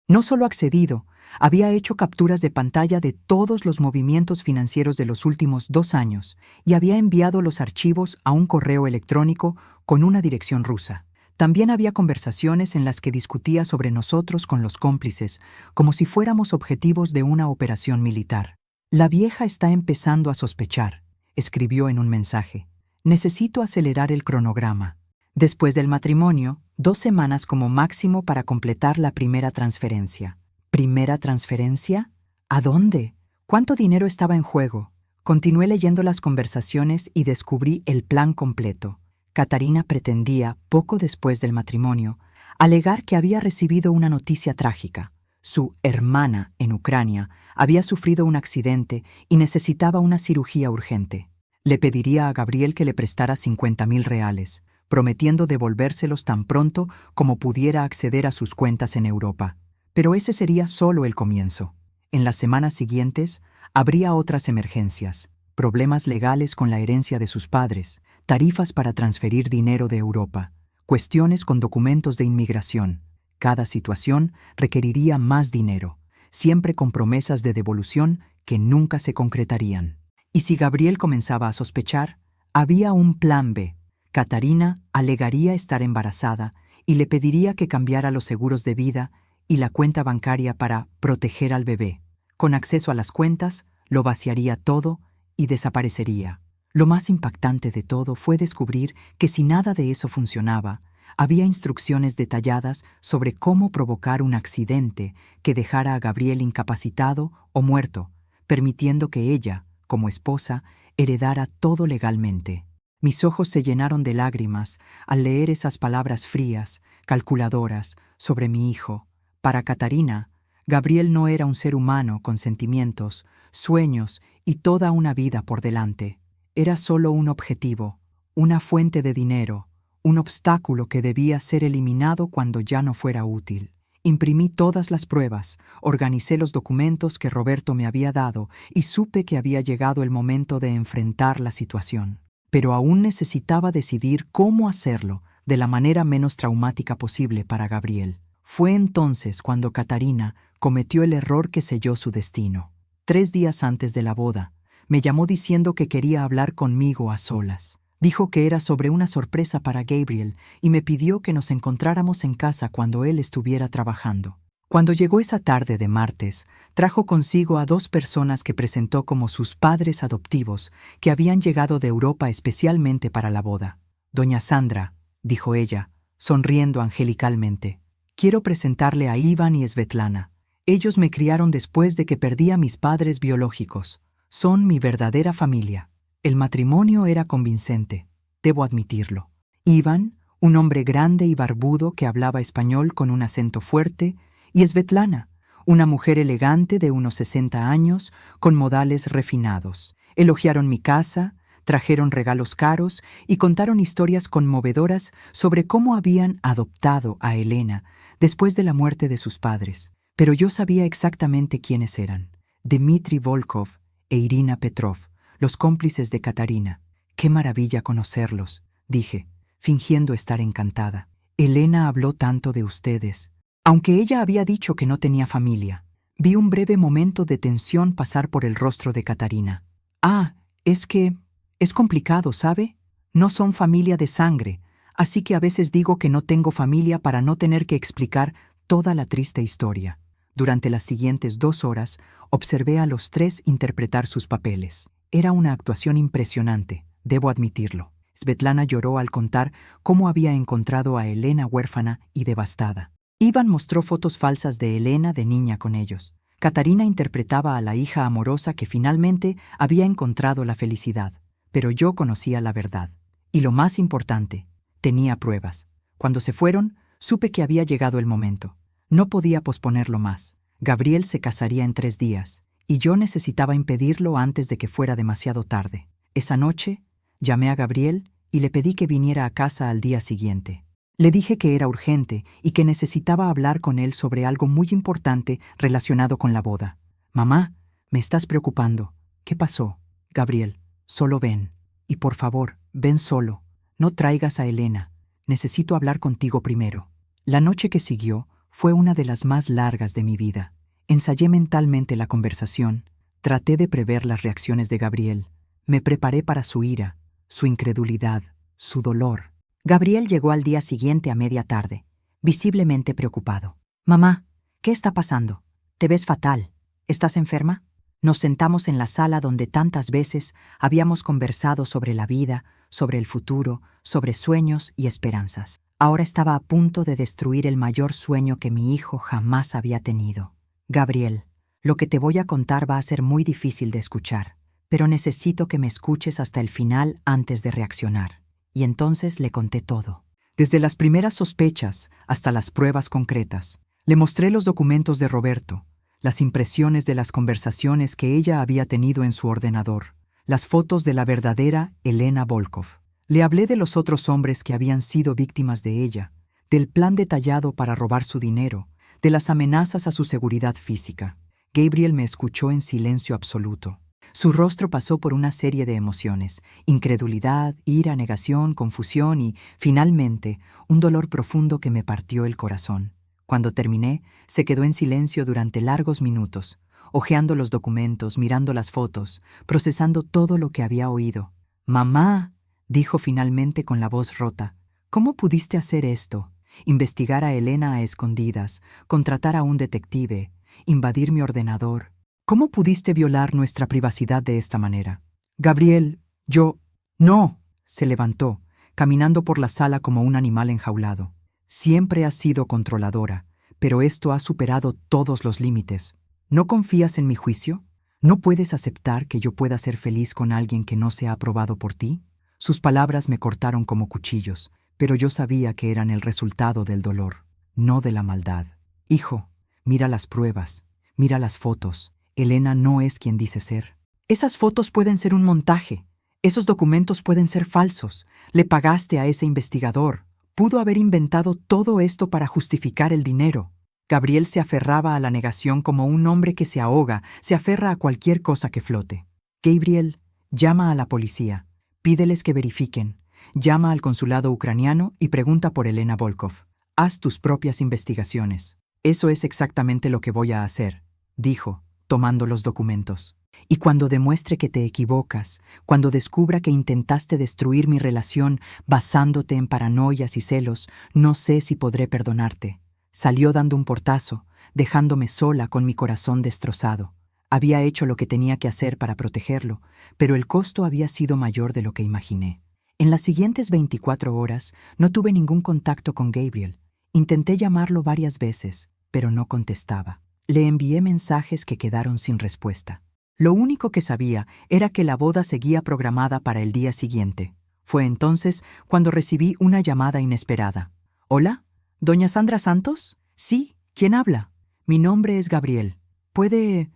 No solo accedido, había hecho capturas de pantalla de todos los movimientos financieros de los últimos 2 años y había enviado los archivos a un correo electrónico con una dirección rusa. También había conversaciones en las que discutía sobre nosotros con los cómplices, como si fuéramos objetivos de una operación militar. La vieja está empezando a sospechar, escribió en un mensaje. Necesito acelerar el cronograma. Después del matrimonio, 2 semanas como máximo para completar la primera transferencia. ¿Primera transferencia? ¿A dónde? ¿Cuánto dinero estaba en juego? Continué leyendo las conversaciones y descubrí el plan completo. Katarina pretendía, poco después del matrimonio, alegar que había recibido una noticia trágica. Su hermana, en Ucrania, había sufrido un accidente y necesitaba una cirugía urgente. Le pediría a Gabriel que le prestara 50.000 reales, prometiendo devolvérselos tan pronto como pudiera acceder a sus cuentas en Europa. Pero ese sería solo el comienzo. En las semanas siguientes, habría otras emergencias, problemas legales con la herencia de sus padres, tarifas para transferir dinero de Europa, cuestiones con documentos de inmigración. Cada situación requeriría más dinero, siempre con promesas de devolución que nunca se concretarían. Y si Gabriel comenzaba a sospechar, había un plan B. Katarina alegaría estar embarazada y le pediría que cambiara los seguros de vida y la cuenta bancaria para proteger al bebé. Con acceso a las cuentas, lo vaciaría todo y desaparecería. Lo más impactante de todo fue descubrir que si nada de eso funcionaba, había instrucciones detalladas sobre cómo provocar un accidente que dejara a Gabriel incapacitado o muerto, permitiendo que ella, como esposa, heredara todo legalmente. Mis ojos se llenaron de lágrimas al leer esas palabras frías, calculadoras, sobre mi hijo. Para Catarina, Gabriel no era un ser humano con sentimientos, sueños y toda una vida por delante. Era solo un objetivo, una fuente de dinero, un obstáculo que debía ser eliminado cuando ya no fuera útil. Imprimí todas las pruebas, organicé los documentos que Roberto me había dado y supe que había llegado el momento de enfrentar la situación. Pero aún necesitaba decidir cómo hacerlo de la manera menos traumática posible para Gabriel. Fue entonces cuando Catarina cometió el error que selló su destino. 3 días antes de la boda, me llamó diciendo que quería hablar conmigo a solas. Dijo que era sobre una sorpresa para Gabriel y me pidió que nos encontráramos en casa cuando él estuviera trabajando. Cuando llegó esa tarde de martes, trajo consigo a 2 personas que presentó como sus padres adoptivos que habían llegado de Europa especialmente para la boda. «Doña Sandra», dijo ella, sonriendo angelicalmente, «quiero presentarle a Iván y Svetlana. Ellos me criaron después de que perdí a mis padres biológicos. Son mi verdadera familia». El matrimonio era convincente, debo admitirlo. Iván, un hombre grande y barbudo que hablaba español con un acento fuerte, y Svetlana, una mujer elegante de unos 60 años, con modales refinados. Elogiaron mi casa, trajeron regalos caros y contaron historias conmovedoras sobre cómo habían adoptado a Elena después de la muerte de sus padres. Pero yo sabía exactamente quiénes eran: Dmitri Volkov e Irina Petrov, los cómplices de Catarina. «Qué maravilla conocerlos», dije, fingiendo estar encantada. «Elena habló tanto de ustedes». Aunque ella había dicho que no tenía familia, vi un breve momento de tensión pasar por el rostro de Catarina. «Ah, es complicado, ¿sabe? No son familia de sangre, así que a veces digo que no tengo familia para no tener que explicar toda la triste historia». Durante las siguientes 2 horas, observé a los 3 interpretar sus papeles. Era una actuación impresionante, debo admitirlo. Svetlana lloró al contar cómo había encontrado a Elena huérfana y devastada. Iván mostró fotos falsas de Elena de niña con ellos. Catarina interpretaba a la hija amorosa que finalmente había encontrado la felicidad. Pero yo conocía la verdad. Y lo más importante, tenía pruebas. Cuando se fueron, supe que había llegado el momento. No podía posponerlo más. Gabriel se casaría en 3 días, y yo necesitaba impedirlo antes de que fuera demasiado tarde. Esa noche, llamé a Gabriel y le pedí que viniera a casa al día siguiente. Le dije que era urgente y que necesitaba hablar con él sobre algo muy importante relacionado con la boda. «Mamá, me estás preocupando». «¿Qué pasó?» «Gabriel, solo ven. Y por favor, ven solo. No traigas a Elena. Necesito hablar contigo primero». La noche que siguió fue una de las más largas de mi vida. Ensayé mentalmente la conversación, traté de prever las reacciones de Gabriel, me preparé para su ira, su incredulidad, su dolor. Gabriel llegó al día siguiente a media tarde, visiblemente preocupado. «Mamá, ¿qué está pasando? Te ves fatal. ¿Estás enferma?» Nos sentamos en la sala donde tantas veces habíamos conversado sobre la vida, sobre el futuro, sobre sueños y esperanzas. Ahora estaba a punto de destruir el mayor sueño que mi hijo jamás había tenido. «Gabriel, lo que te voy a contar va a ser muy difícil de escuchar, pero necesito que me escuches hasta el final antes de reaccionar». Y entonces le conté todo. Desde las primeras sospechas hasta las pruebas concretas. Le mostré los documentos de Roberto, las impresiones de las conversaciones que ella había tenido en su ordenador, las fotos de la verdadera Elena Volkov. Le hablé de los otros hombres que habían sido víctimas de ella, del plan detallado para robar su dinero, de las amenazas a su seguridad física. Gabriel me escuchó en silencio absoluto. Su rostro pasó por una serie de emociones: incredulidad, ira, negación, confusión y, finalmente, un dolor profundo que me partió el corazón. Cuando terminé, se quedó en silencio durante largos minutos, hojeando los documentos, mirando las fotos, procesando todo lo que había oído. «Mamá», dijo finalmente con la voz rota, «¿cómo pudiste hacer esto? Investigar a Elena a escondidas, contratar a un detective, invadir mi ordenador». ¿Cómo pudiste violar nuestra privacidad de esta manera? Gabriel, yo... No. Se levantó, caminando por la sala como un animal enjaulado. Siempre has sido controladora, pero esto ha superado todos los límites. ¿No confías en mi juicio? ¿No puedes aceptar que yo pueda ser feliz con alguien que no sea aprobado por ti? Sus palabras me cortaron como cuchillos, pero yo sabía que eran el resultado del dolor, no de la maldad. Hijo, mira las pruebas, mira las fotos. Elena no es quien dice ser. Esas fotos pueden ser un montaje. Esos documentos pueden ser falsos. Le pagaste a ese investigador. Pudo haber inventado todo esto para justificar el dinero. Gabriel se aferraba a la negación como un hombre que se ahoga, se aferra a cualquier cosa que flote. Gabriel, llama a la policía. Pídeles que verifiquen. Llama al consulado ucraniano y pregunta por Elena Volkov. Haz tus propias investigaciones. Eso es exactamente lo que voy a hacer, dijo, tomando los documentos. Y cuando demuestre que te equivocas, cuando descubra que intentaste destruir mi relación basándote en paranoias y celos, no sé si podré perdonarte. Salió dando un portazo, dejándome sola con mi corazón destrozado. Había hecho lo que tenía que hacer para protegerlo, pero el costo había sido mayor de lo que imaginé. En las siguientes 24 horas no tuve ningún contacto con Gabriel. Intenté llamarlo varias veces, pero no contestaba. Le envié mensajes que quedaron sin respuesta. Lo único que sabía era que la boda seguía programada para el día siguiente. Fue entonces cuando recibí una llamada inesperada. ¿Hola? ¿Doña Sandra Santos? Sí, ¿quién habla? Mi nombre es Gabriel. ¿Puede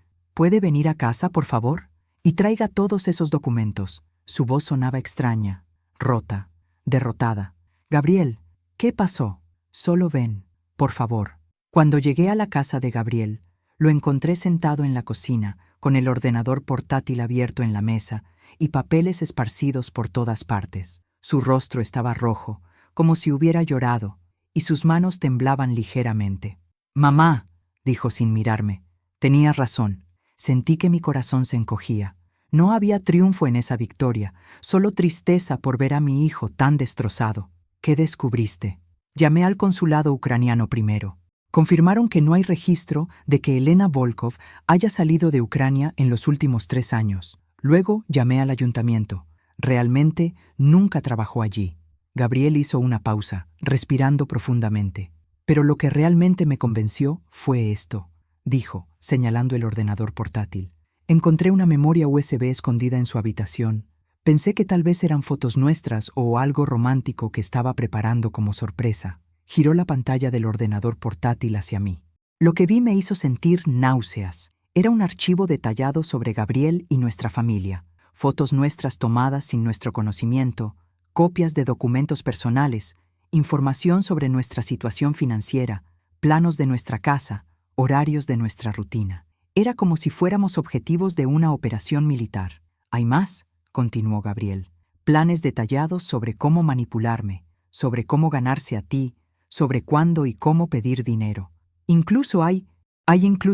venir a casa, por favor? Y traiga todos esos documentos. Su voz sonaba extraña, rota, derrotada. Gabriel, ¿qué pasó? Solo ven, por favor. Cuando llegué a la casa de Gabriel, lo encontré sentado en la cocina, con el ordenador portátil abierto en la mesa y papeles esparcidos por todas partes. Su rostro estaba rojo, como si hubiera llorado, y sus manos temblaban ligeramente. «Mamá», dijo sin mirarme. Tenía razón. Sentí que mi corazón se encogía. No había triunfo en esa victoria, solo tristeza por ver a mi hijo tan destrozado. ¿Qué descubriste? Llamé al consulado ucraniano primero. Confirmaron que no hay registro de que Elena Volkov haya salido de Ucrania en los últimos 3 años. Luego llamé al ayuntamiento. Realmente nunca trabajó allí. Gabriel hizo una pausa, respirando profundamente. Pero lo que realmente me convenció fue esto, dijo, señalando el ordenador portátil. Encontré una memoria USB escondida en su habitación. Pensé que tal vez eran fotos nuestras o algo romántico que estaba preparando como sorpresa. Giró la pantalla del ordenador portátil hacia mí. Lo que vi me hizo sentir náuseas. Era un archivo detallado sobre Gabriel y nuestra familia, fotos nuestras tomadas sin nuestro conocimiento, copias de documentos personales, información sobre nuestra situación financiera, planos de nuestra casa, horarios de nuestra rutina. Era como si fuéramos objetivos de una operación militar. «Hay más», continuó Gabriel, «planes detallados sobre cómo manipularme, sobre cómo ganarse a ti, sobre cuándo y cómo pedir dinero. Incluso hay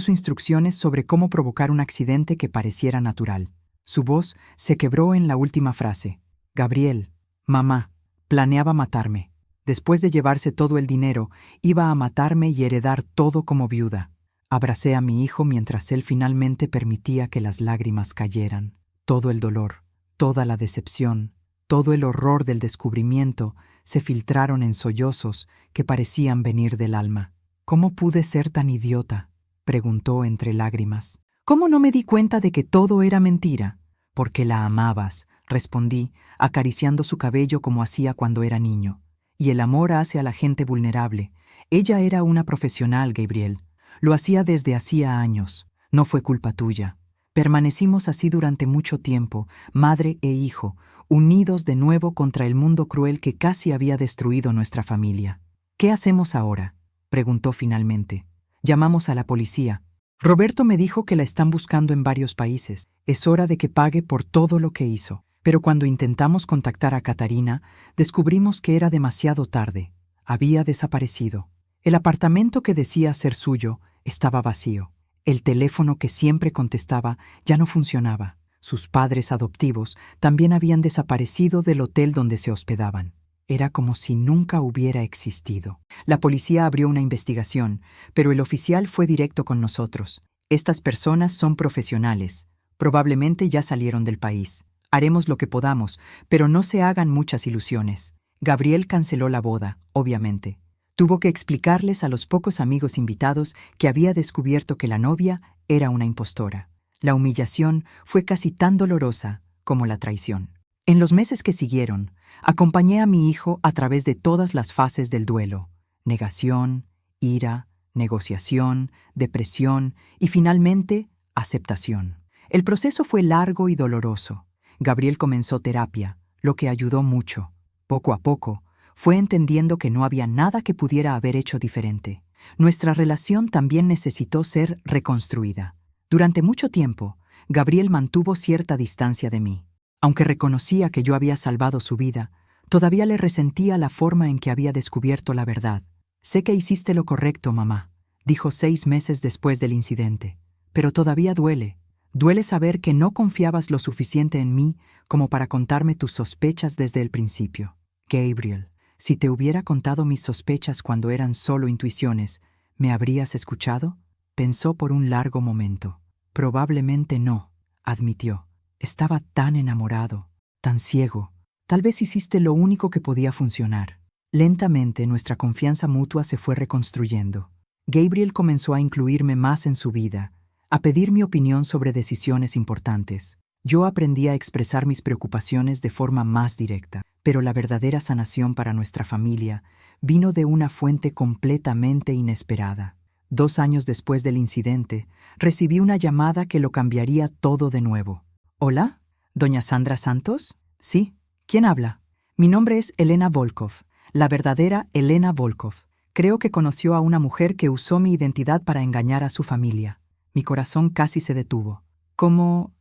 instrucciones sobre cómo provocar un accidente que pareciera natural». Su voz se quebró en la última frase. «Gabriel, mamá, planeaba matarme. Después de llevarse todo el dinero, iba a matarme y heredar todo como viuda». Abracé a mi hijo mientras él finalmente permitía que las lágrimas cayeran. Todo el dolor, toda la decepción, todo el horror del descubrimiento se filtraron en sollozos que parecían venir del alma. «¿Cómo pude ser tan idiota?», preguntó entre lágrimas. «¿Cómo no me di cuenta de que todo era mentira?» «Porque la amabas», respondí, acariciando su cabello como hacía cuando era niño. «Y el amor hace a la gente vulnerable. Ella era una profesional, Gabriel. Lo hacía desde hacía años. No fue culpa tuya. Permanecimos así durante mucho tiempo, madre e hijo, unidos de nuevo contra el mundo cruel que casi había destruido nuestra familia». «¿Qué hacemos ahora?», preguntó finalmente. «Llamamos a la policía. Roberto me dijo que la están buscando en varios países. Es hora de que pague por todo lo que hizo». Pero cuando intentamos contactar a Katarina, descubrimos que era demasiado tarde. Había desaparecido. El apartamento que decía ser suyo estaba vacío. El teléfono que siempre contestaba ya no funcionaba. Sus padres adoptivos también habían desaparecido del hotel donde se hospedaban. Era como si nunca hubiera existido. La policía abrió una investigación, pero el oficial fue directo con nosotros. Estas personas son profesionales. Probablemente ya salieron del país. Haremos lo que podamos, pero no se hagan muchas ilusiones. Gabriel canceló la boda, obviamente. Tuvo que explicarles a los pocos amigos invitados que había descubierto que la novia era una impostora. La humillación fue casi tan dolorosa como la traición. En los meses que siguieron, acompañé a mi hijo a través de todas las fases del duelo: negación, ira, negociación, depresión y finalmente aceptación. El proceso fue largo y doloroso. Gabriel comenzó terapia, lo que ayudó mucho. Poco a poco, fue entendiendo que no había nada que pudiera haber hecho diferente. Nuestra relación también necesitó ser reconstruida. Durante mucho tiempo, Gabriel mantuvo cierta distancia de mí. Aunque reconocía que yo había salvado su vida, todavía le resentía la forma en que había descubierto la verdad. «Sé que hiciste lo correcto, mamá», dijo 6 meses después del incidente. «Pero todavía duele. Duele saber que no confiabas lo suficiente en mí como para contarme tus sospechas desde el principio. Gabriel, si te hubiera contado mis sospechas cuando eran solo intuiciones, ¿me habrías escuchado?». Pensó por un largo momento. «Probablemente no», admitió. «Estaba tan enamorado, tan ciego. Tal vez hiciste lo único que podía funcionar». Lentamente nuestra confianza mutua se fue reconstruyendo. Gabriel comenzó a incluirme más en su vida, a pedir mi opinión sobre decisiones importantes. Yo aprendí a expresar mis preocupaciones de forma más directa, pero la verdadera sanación para nuestra familia vino de una fuente completamente inesperada. 2 años después del incidente, recibí una llamada que lo cambiaría todo de nuevo. «¿Hola? ¿Doña Sandra Santos?» «Sí. ¿Quién habla?» «Mi nombre es Elena Volkov, la verdadera Elena Volkov. Creo que conoció a una mujer que usó mi identidad para engañar a su familia». Mi corazón casi se detuvo. ¿Cómo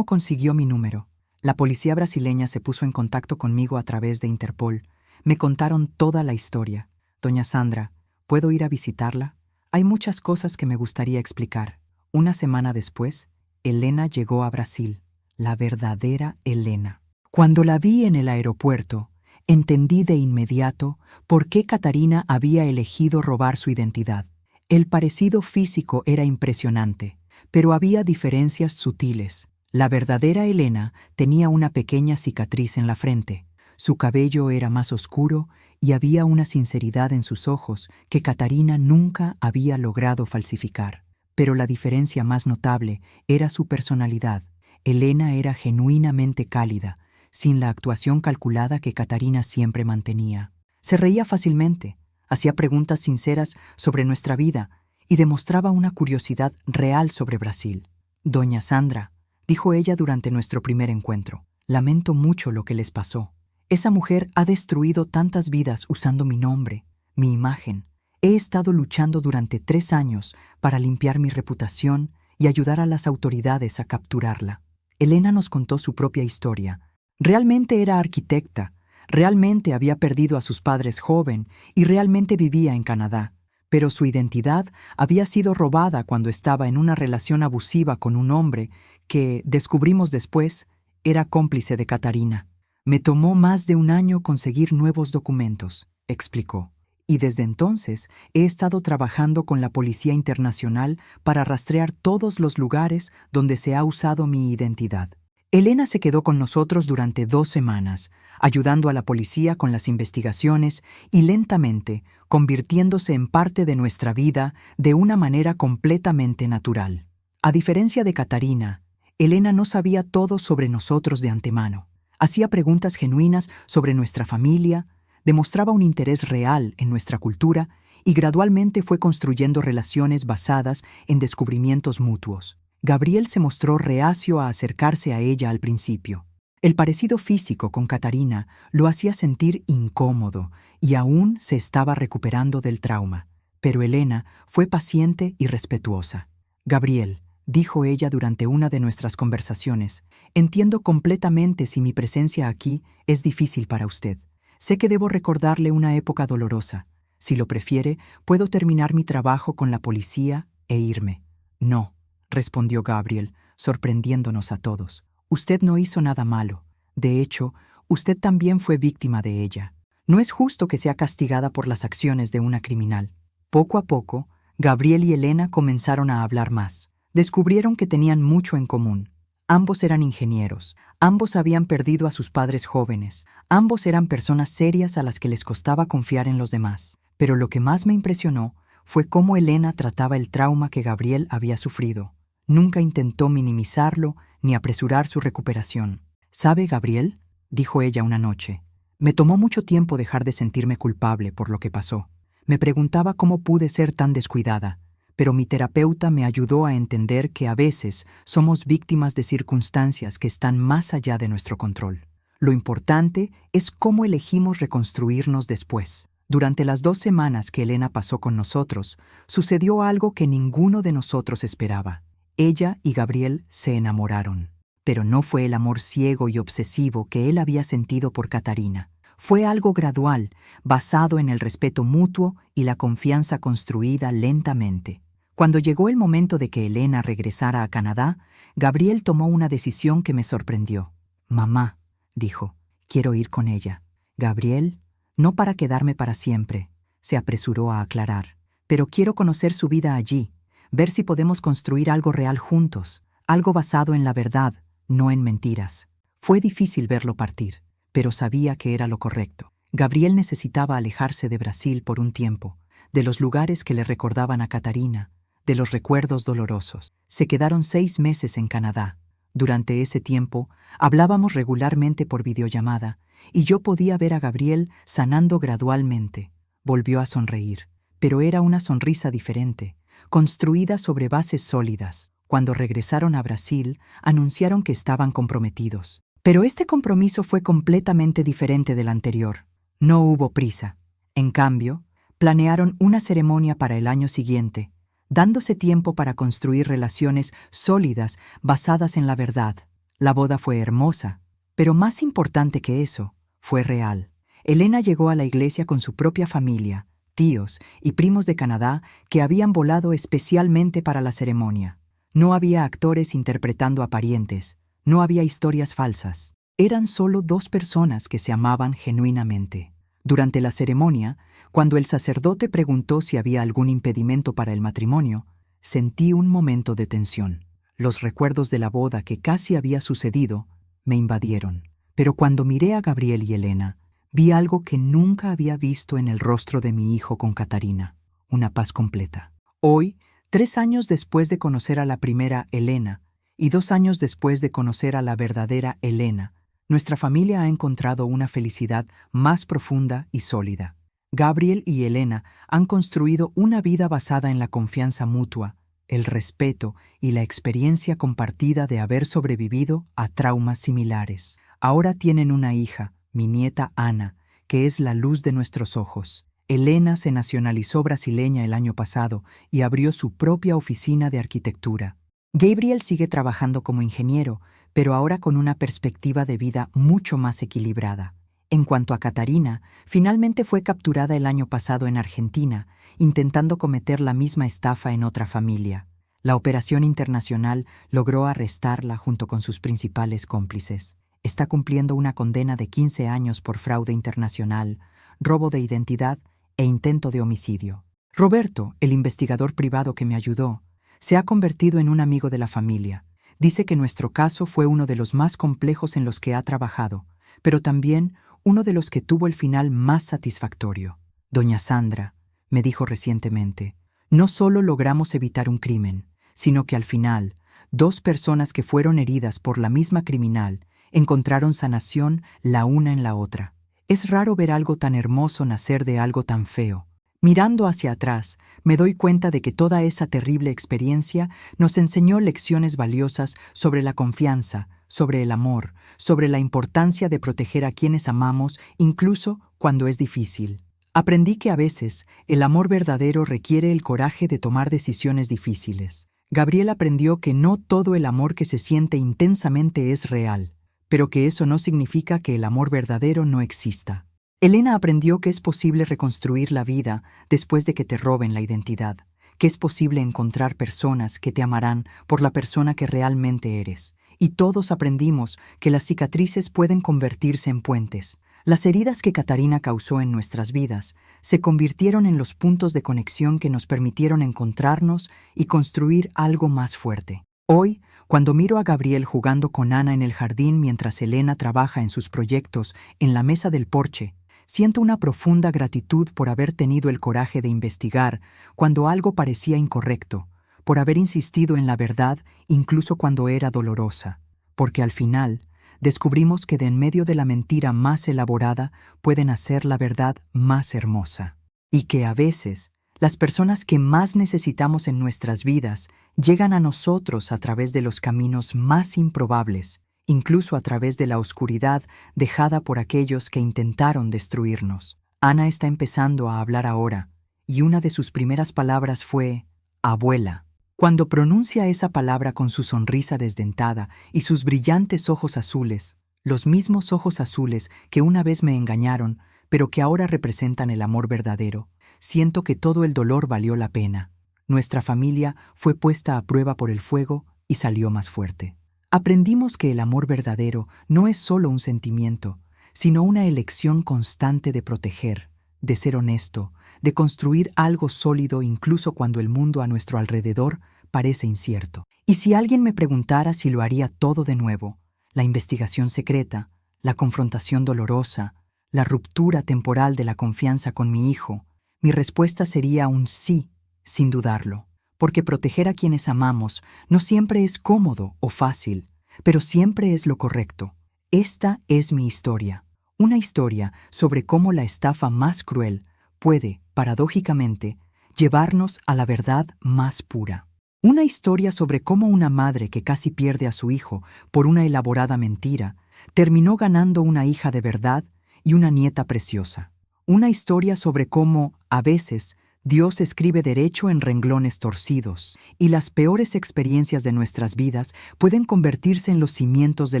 consiguió mi número? La policía brasileña se puso en contacto conmigo a través de Interpol. Me contaron toda la historia. «Doña Sandra, ¿puedo ir a visitarla? Hay muchas cosas que me gustaría explicar». 1 semana después, Elena llegó a Brasil, la verdadera Elena. Cuando la vi en el aeropuerto, entendí de inmediato por qué Catarina había elegido robar su identidad. El parecido físico era impresionante, pero había diferencias sutiles. La verdadera Elena tenía una pequeña cicatriz en la frente. Su cabello era más oscuro y había una sinceridad en sus ojos que Catarina nunca había logrado falsificar. Pero la diferencia más notable era su personalidad. Elena era genuinamente cálida, sin la actuación calculada que Catarina siempre mantenía. Se reía fácilmente, hacía preguntas sinceras sobre nuestra vida y demostraba una curiosidad real sobre Brasil. «Doña Sandra», dijo ella durante nuestro primer encuentro, «lamento mucho lo que les pasó. Esa mujer ha destruido tantas vidas usando mi nombre, mi imagen. He estado luchando durante 3 años para limpiar mi reputación y ayudar a las autoridades a capturarla». Elena nos contó su propia historia. Realmente era arquitecta, realmente había perdido a sus padres joven y realmente vivía en Canadá. Pero su identidad había sido robada cuando estaba en una relación abusiva con un hombre que, descubrimos después, era cómplice de Catarina. «Me tomó más de 1 año conseguir nuevos documentos», explicó. «Y desde entonces he estado trabajando con la Policía Internacional para rastrear todos los lugares donde se ha usado mi identidad». Elena se quedó con nosotros durante 2 semanas, ayudando a la policía con las investigaciones y lentamente convirtiéndose en parte de nuestra vida de una manera completamente natural. A diferencia de Catarina, Elena no sabía todo sobre nosotros de antemano. Hacía preguntas genuinas sobre nuestra familia, demostraba un interés real en nuestra cultura y gradualmente fue construyendo relaciones basadas en descubrimientos mutuos. Gabriel se mostró reacio a acercarse a ella al principio. El parecido físico con Catarina lo hacía sentir incómodo y aún se estaba recuperando del trauma. Pero Elena fue paciente y respetuosa. «Gabriel», dijo ella durante una de nuestras conversaciones, «entiendo completamente si mi presencia aquí es difícil para usted. Sé que debo recordarle una época dolorosa. Si lo prefiere, puedo terminar mi trabajo con la policía e irme». «No», respondió Gabriel, sorprendiéndonos a todos. «Usted no hizo nada malo. De hecho, usted también fue víctima de ella. No es justo que sea castigada por las acciones de una criminal». Poco a poco, Gabriel y Elena comenzaron a hablar más. Descubrieron que tenían mucho en común. Ambos eran ingenieros, ambos habían perdido a sus padres jóvenes, ambos eran personas serias a las que les costaba confiar en los demás. Pero lo que más me impresionó fue cómo Elena trataba el trauma que Gabriel había sufrido. Nunca intentó minimizarlo ni apresurar su recuperación. «¿Sabe, Gabriel?», dijo ella una noche. «Me tomó mucho tiempo dejar de sentirme culpable por lo que pasó. Me preguntaba cómo pude ser tan descuidada, pero mi terapeuta me ayudó a entender que a veces somos víctimas de circunstancias que están más allá de nuestro control. Lo importante es cómo elegimos reconstruirnos después». Durante las 2 semanas que Elena pasó con nosotros, sucedió algo que ninguno de nosotros esperaba. Ella y Gabriel se enamoraron. Pero no fue el amor ciego y obsesivo que él había sentido por Catarina. Fue algo gradual, basado en el respeto mutuo y la confianza construida lentamente. Cuando llegó el momento de que Elena regresara a Canadá, Gabriel tomó una decisión que me sorprendió. «Mamá», dijo, «quiero ir con ella». «Gabriel, no para quedarme para siempre», se apresuró a aclarar, «pero quiero conocer su vida allí, ver si podemos construir algo real juntos, algo basado en la verdad, no en mentiras». Fue difícil verlo partir, pero sabía que era lo correcto. Gabriel necesitaba alejarse de Brasil por un tiempo, de los lugares que le recordaban a Catarina, de los recuerdos dolorosos. Se quedaron 6 meses en Canadá. Durante ese tiempo, hablábamos regularmente por videollamada, y yo podía ver a Gabriel sanando gradualmente. Volvió a sonreír, pero era una sonrisa diferente, construida sobre bases sólidas. Cuando regresaron a Brasil, anunciaron que estaban comprometidos. Pero este compromiso fue completamente diferente del anterior. No hubo prisa. En cambio, planearon una ceremonia para el año siguiente, dándose tiempo para construir relaciones sólidas basadas en la verdad. La boda fue hermosa, pero más importante que eso, fue real. Elena llegó a la iglesia con su propia familia, tíos y primos de Canadá que habían volado especialmente para la ceremonia. No había actores interpretando a parientes, no había historias falsas. Eran solo 2 personas que se amaban genuinamente. Durante la ceremonia, cuando el sacerdote preguntó si había algún impedimento para el matrimonio, sentí un momento de tensión. Los recuerdos de la boda que casi había sucedido me invadieron. Pero cuando miré a Gabriel y Elena, vi algo que nunca había visto en el rostro de mi hijo con Catarina, una paz completa. Hoy, 3 años después de conocer a la primera Elena y 2 años después de conocer a la verdadera Elena, nuestra familia ha encontrado una felicidad más profunda y sólida. Gabriel y Elena han construido una vida basada en la confianza mutua, el respeto y la experiencia compartida de haber sobrevivido a traumas similares. Ahora tienen una hija, mi nieta Ana, que es la luz de nuestros ojos. Elena se nacionalizó brasileña el año pasado y abrió su propia oficina de arquitectura. Gabriel sigue trabajando como ingeniero, pero ahora con una perspectiva de vida mucho más equilibrada. En cuanto a Catarina, finalmente fue capturada el año pasado en Argentina, intentando cometer la misma estafa en otra familia. La operación internacional logró arrestarla junto con sus principales cómplices. Está cumpliendo una condena de 15 años por fraude internacional, robo de identidad e intento de homicidio. Roberto, el investigador privado que me ayudó, se ha convertido en un amigo de la familia. Dice que nuestro caso fue uno de los más complejos en los que ha trabajado, pero también uno de los que tuvo el final más satisfactorio. Doña Sandra, me dijo recientemente, no solo logramos evitar un crimen, sino que al final, 2 personas que fueron heridas por la misma criminal encontraron sanación la una en la otra. Es raro ver algo tan hermoso nacer de algo tan feo. Mirando hacia atrás, me doy cuenta de que toda esa terrible experiencia nos enseñó lecciones valiosas sobre la confianza, sobre el amor, sobre la importancia de proteger a quienes amamos, incluso cuando es difícil. Aprendí que a veces el amor verdadero requiere el coraje de tomar decisiones difíciles. Gabriel aprendió que no todo el amor que se siente intensamente es real, pero que eso no significa que el amor verdadero no exista. Elena aprendió que es posible reconstruir la vida después de que te roben la identidad, que es posible encontrar personas que te amarán por la persona que realmente eres. Y todos aprendimos que las cicatrices pueden convertirse en puentes. Las heridas que Catarina causó en nuestras vidas se convirtieron en los puntos de conexión que nos permitieron encontrarnos y construir algo más fuerte. Hoy, cuando miro a Gabriel jugando con Ana en el jardín mientras Elena trabaja en sus proyectos en la mesa del porche, siento una profunda gratitud por haber tenido el coraje de investigar cuando algo parecía incorrecto, por haber insistido en la verdad incluso cuando era dolorosa, porque al final descubrimos que de en medio de la mentira más elaborada puede nacer la verdad más hermosa, y que a veces las personas que más necesitamos en nuestras vidas llegan a nosotros a través de los caminos más improbables, incluso a través de la oscuridad dejada por aquellos que intentaron destruirnos. Ana está empezando a hablar ahora, y una de sus primeras palabras fue abuela. Cuando pronuncia esa palabra con su sonrisa desdentada y sus brillantes ojos azules, los mismos ojos azules que una vez me engañaron, pero que ahora representan el amor verdadero, siento que todo el dolor valió la pena. Nuestra familia fue puesta a prueba por el fuego y salió más fuerte. Aprendimos que el amor verdadero no es solo un sentimiento, sino una elección constante de proteger, de ser honesto, de construir algo sólido incluso cuando el mundo a nuestro alrededor parece incierto. Y si alguien me preguntara si lo haría todo de nuevo, la investigación secreta, la confrontación dolorosa, la ruptura temporal de la confianza con mi hijo, mi respuesta sería un sí, sin dudarlo, porque proteger a quienes amamos no siempre es cómodo o fácil, pero siempre es lo correcto. Esta es mi historia, una historia sobre cómo la estafa más cruel puede, paradójicamente, llevarnos a la verdad más pura. Una historia sobre cómo una madre que casi pierde a su hijo por una elaborada mentira terminó ganando una hija de verdad y una nieta preciosa. Una historia sobre cómo, a veces, Dios escribe derecho en renglones torcidos, y las peores experiencias de nuestras vidas pueden convertirse en los cimientos de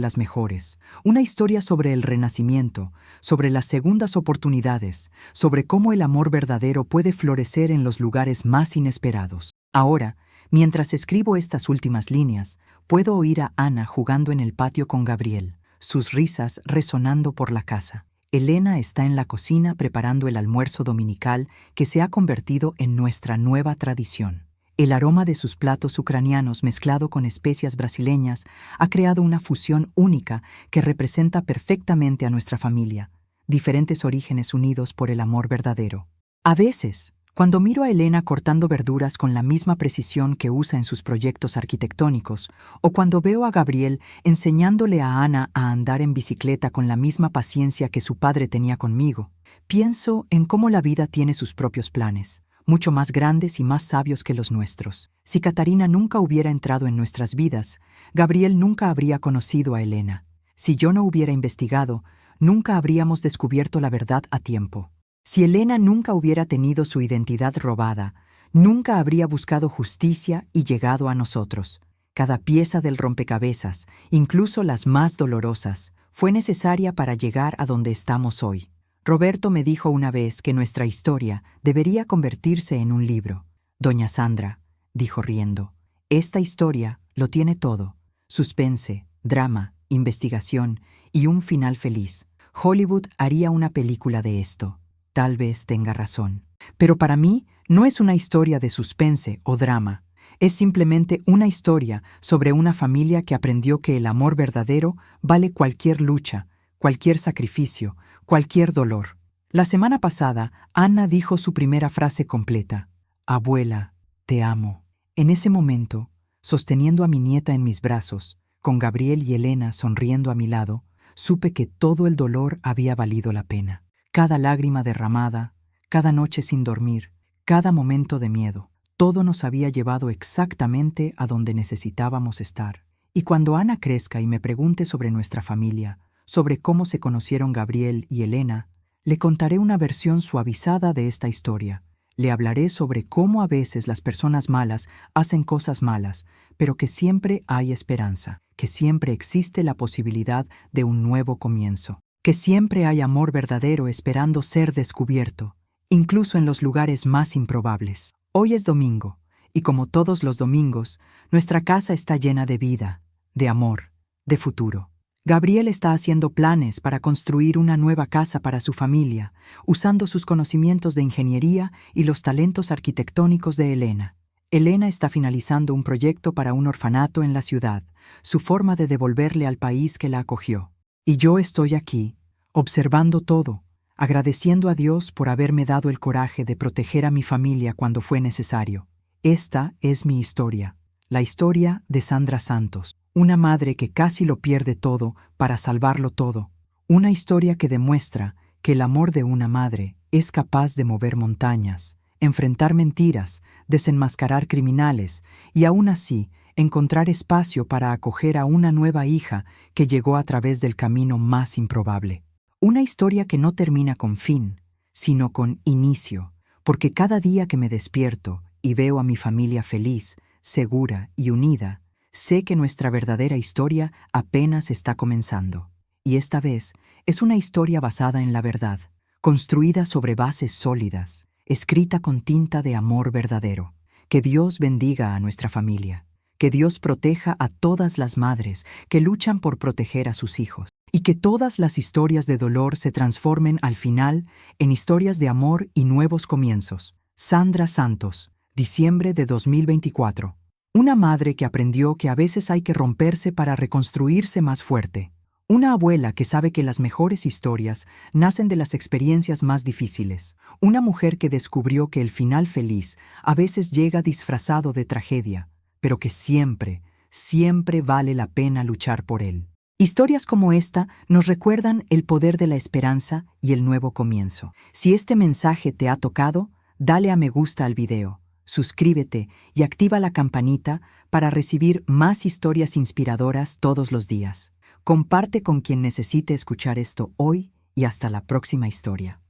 las mejores. Una historia sobre el renacimiento, sobre las segundas oportunidades, sobre cómo el amor verdadero puede florecer en los lugares más inesperados. Ahora, mientras escribo estas últimas líneas, puedo oír a Ana jugando en el patio con Gabriel, sus risas resonando por la casa. Elena está en la cocina preparando el almuerzo dominical que se ha convertido en nuestra nueva tradición. El aroma de sus platos ucranianos mezclado con especias brasileñas ha creado una fusión única que representa perfectamente a nuestra familia, diferentes orígenes unidos por el amor verdadero. A veces, cuando miro a Elena cortando verduras con la misma precisión que usa en sus proyectos arquitectónicos, o cuando veo a Gabriel enseñándole a Ana a andar en bicicleta con la misma paciencia que su padre tenía conmigo, pienso en cómo la vida tiene sus propios planes, mucho más grandes y más sabios que los nuestros. Si Catarina nunca hubiera entrado en nuestras vidas, Gabriel nunca habría conocido a Elena. Si yo no hubiera investigado, nunca habríamos descubierto la verdad a tiempo. Si Elena nunca hubiera tenido su identidad robada, nunca habría buscado justicia y llegado a nosotros. Cada pieza del rompecabezas, incluso las más dolorosas, fue necesaria para llegar a donde estamos hoy. Roberto me dijo una vez que nuestra historia debería convertirse en un libro. Doña Sandra, dijo riendo, esta historia lo tiene todo: suspense, drama, investigación y un final feliz. Hollywood haría una película de esto. Tal vez tenga razón. Pero para mí no es una historia de suspense o drama. Es simplemente una historia sobre una familia que aprendió que el amor verdadero vale cualquier lucha, cualquier sacrificio, cualquier dolor. La semana pasada, Ana dijo su primera frase completa: Abuela, te amo. En ese momento, sosteniendo a mi nieta en mis brazos, con Gabriel y Elena sonriendo a mi lado, supe que todo el dolor había valido la pena. Cada lágrima derramada, cada noche sin dormir, cada momento de miedo, todo nos había llevado exactamente a donde necesitábamos estar. Y cuando Ana crezca y me pregunte sobre nuestra familia, sobre cómo se conocieron Gabriel y Elena, le contaré una versión suavizada de esta historia. Le hablaré sobre cómo a veces las personas malas hacen cosas malas, pero que siempre hay esperanza, que siempre existe la posibilidad de un nuevo comienzo, que siempre hay amor verdadero esperando ser descubierto, incluso en los lugares más improbables. Hoy es domingo, y como todos los domingos, nuestra casa está llena de vida, de amor, de futuro. Gabriel está haciendo planes para construir una nueva casa para su familia, usando sus conocimientos de ingeniería y los talentos arquitectónicos de Elena. Elena está finalizando un proyecto para un orfanato en la ciudad, su forma de devolverle al país que la acogió. Y yo estoy aquí, observando todo, agradeciendo a Dios por haberme dado el coraje de proteger a mi familia cuando fue necesario. Esta es mi historia, la historia de Sandra Santos, una madre que casi lo pierde todo para salvarlo todo. Una historia que demuestra que el amor de una madre es capaz de mover montañas, enfrentar mentiras, desenmascarar criminales y aún así encontrar espacio para acoger a una nueva hija que llegó a través del camino más improbable. Una historia que no termina con fin, sino con inicio, porque cada día que me despierto y veo a mi familia feliz, segura y unida, sé que nuestra verdadera historia apenas está comenzando. Y esta vez es una historia basada en la verdad, construida sobre bases sólidas, escrita con tinta de amor verdadero. Que Dios bendiga a nuestra familia. Que Dios proteja a todas las madres que luchan por proteger a sus hijos. Y que todas las historias de dolor se transformen al final en historias de amor y nuevos comienzos. Sandra Santos, diciembre de 2024. Una madre que aprendió que a veces hay que romperse para reconstruirse más fuerte. Una abuela que sabe que las mejores historias nacen de las experiencias más difíciles. Una mujer que descubrió que el final feliz a veces llega disfrazado de tragedia, pero que siempre, siempre vale la pena luchar por él. Historias como esta nos recuerdan el poder de la esperanza y el nuevo comienzo. Si este mensaje te ha tocado, dale a me gusta al video, suscríbete y activa la campanita para recibir más historias inspiradoras todos los días. Comparte con quien necesite escuchar esto hoy y hasta la próxima historia.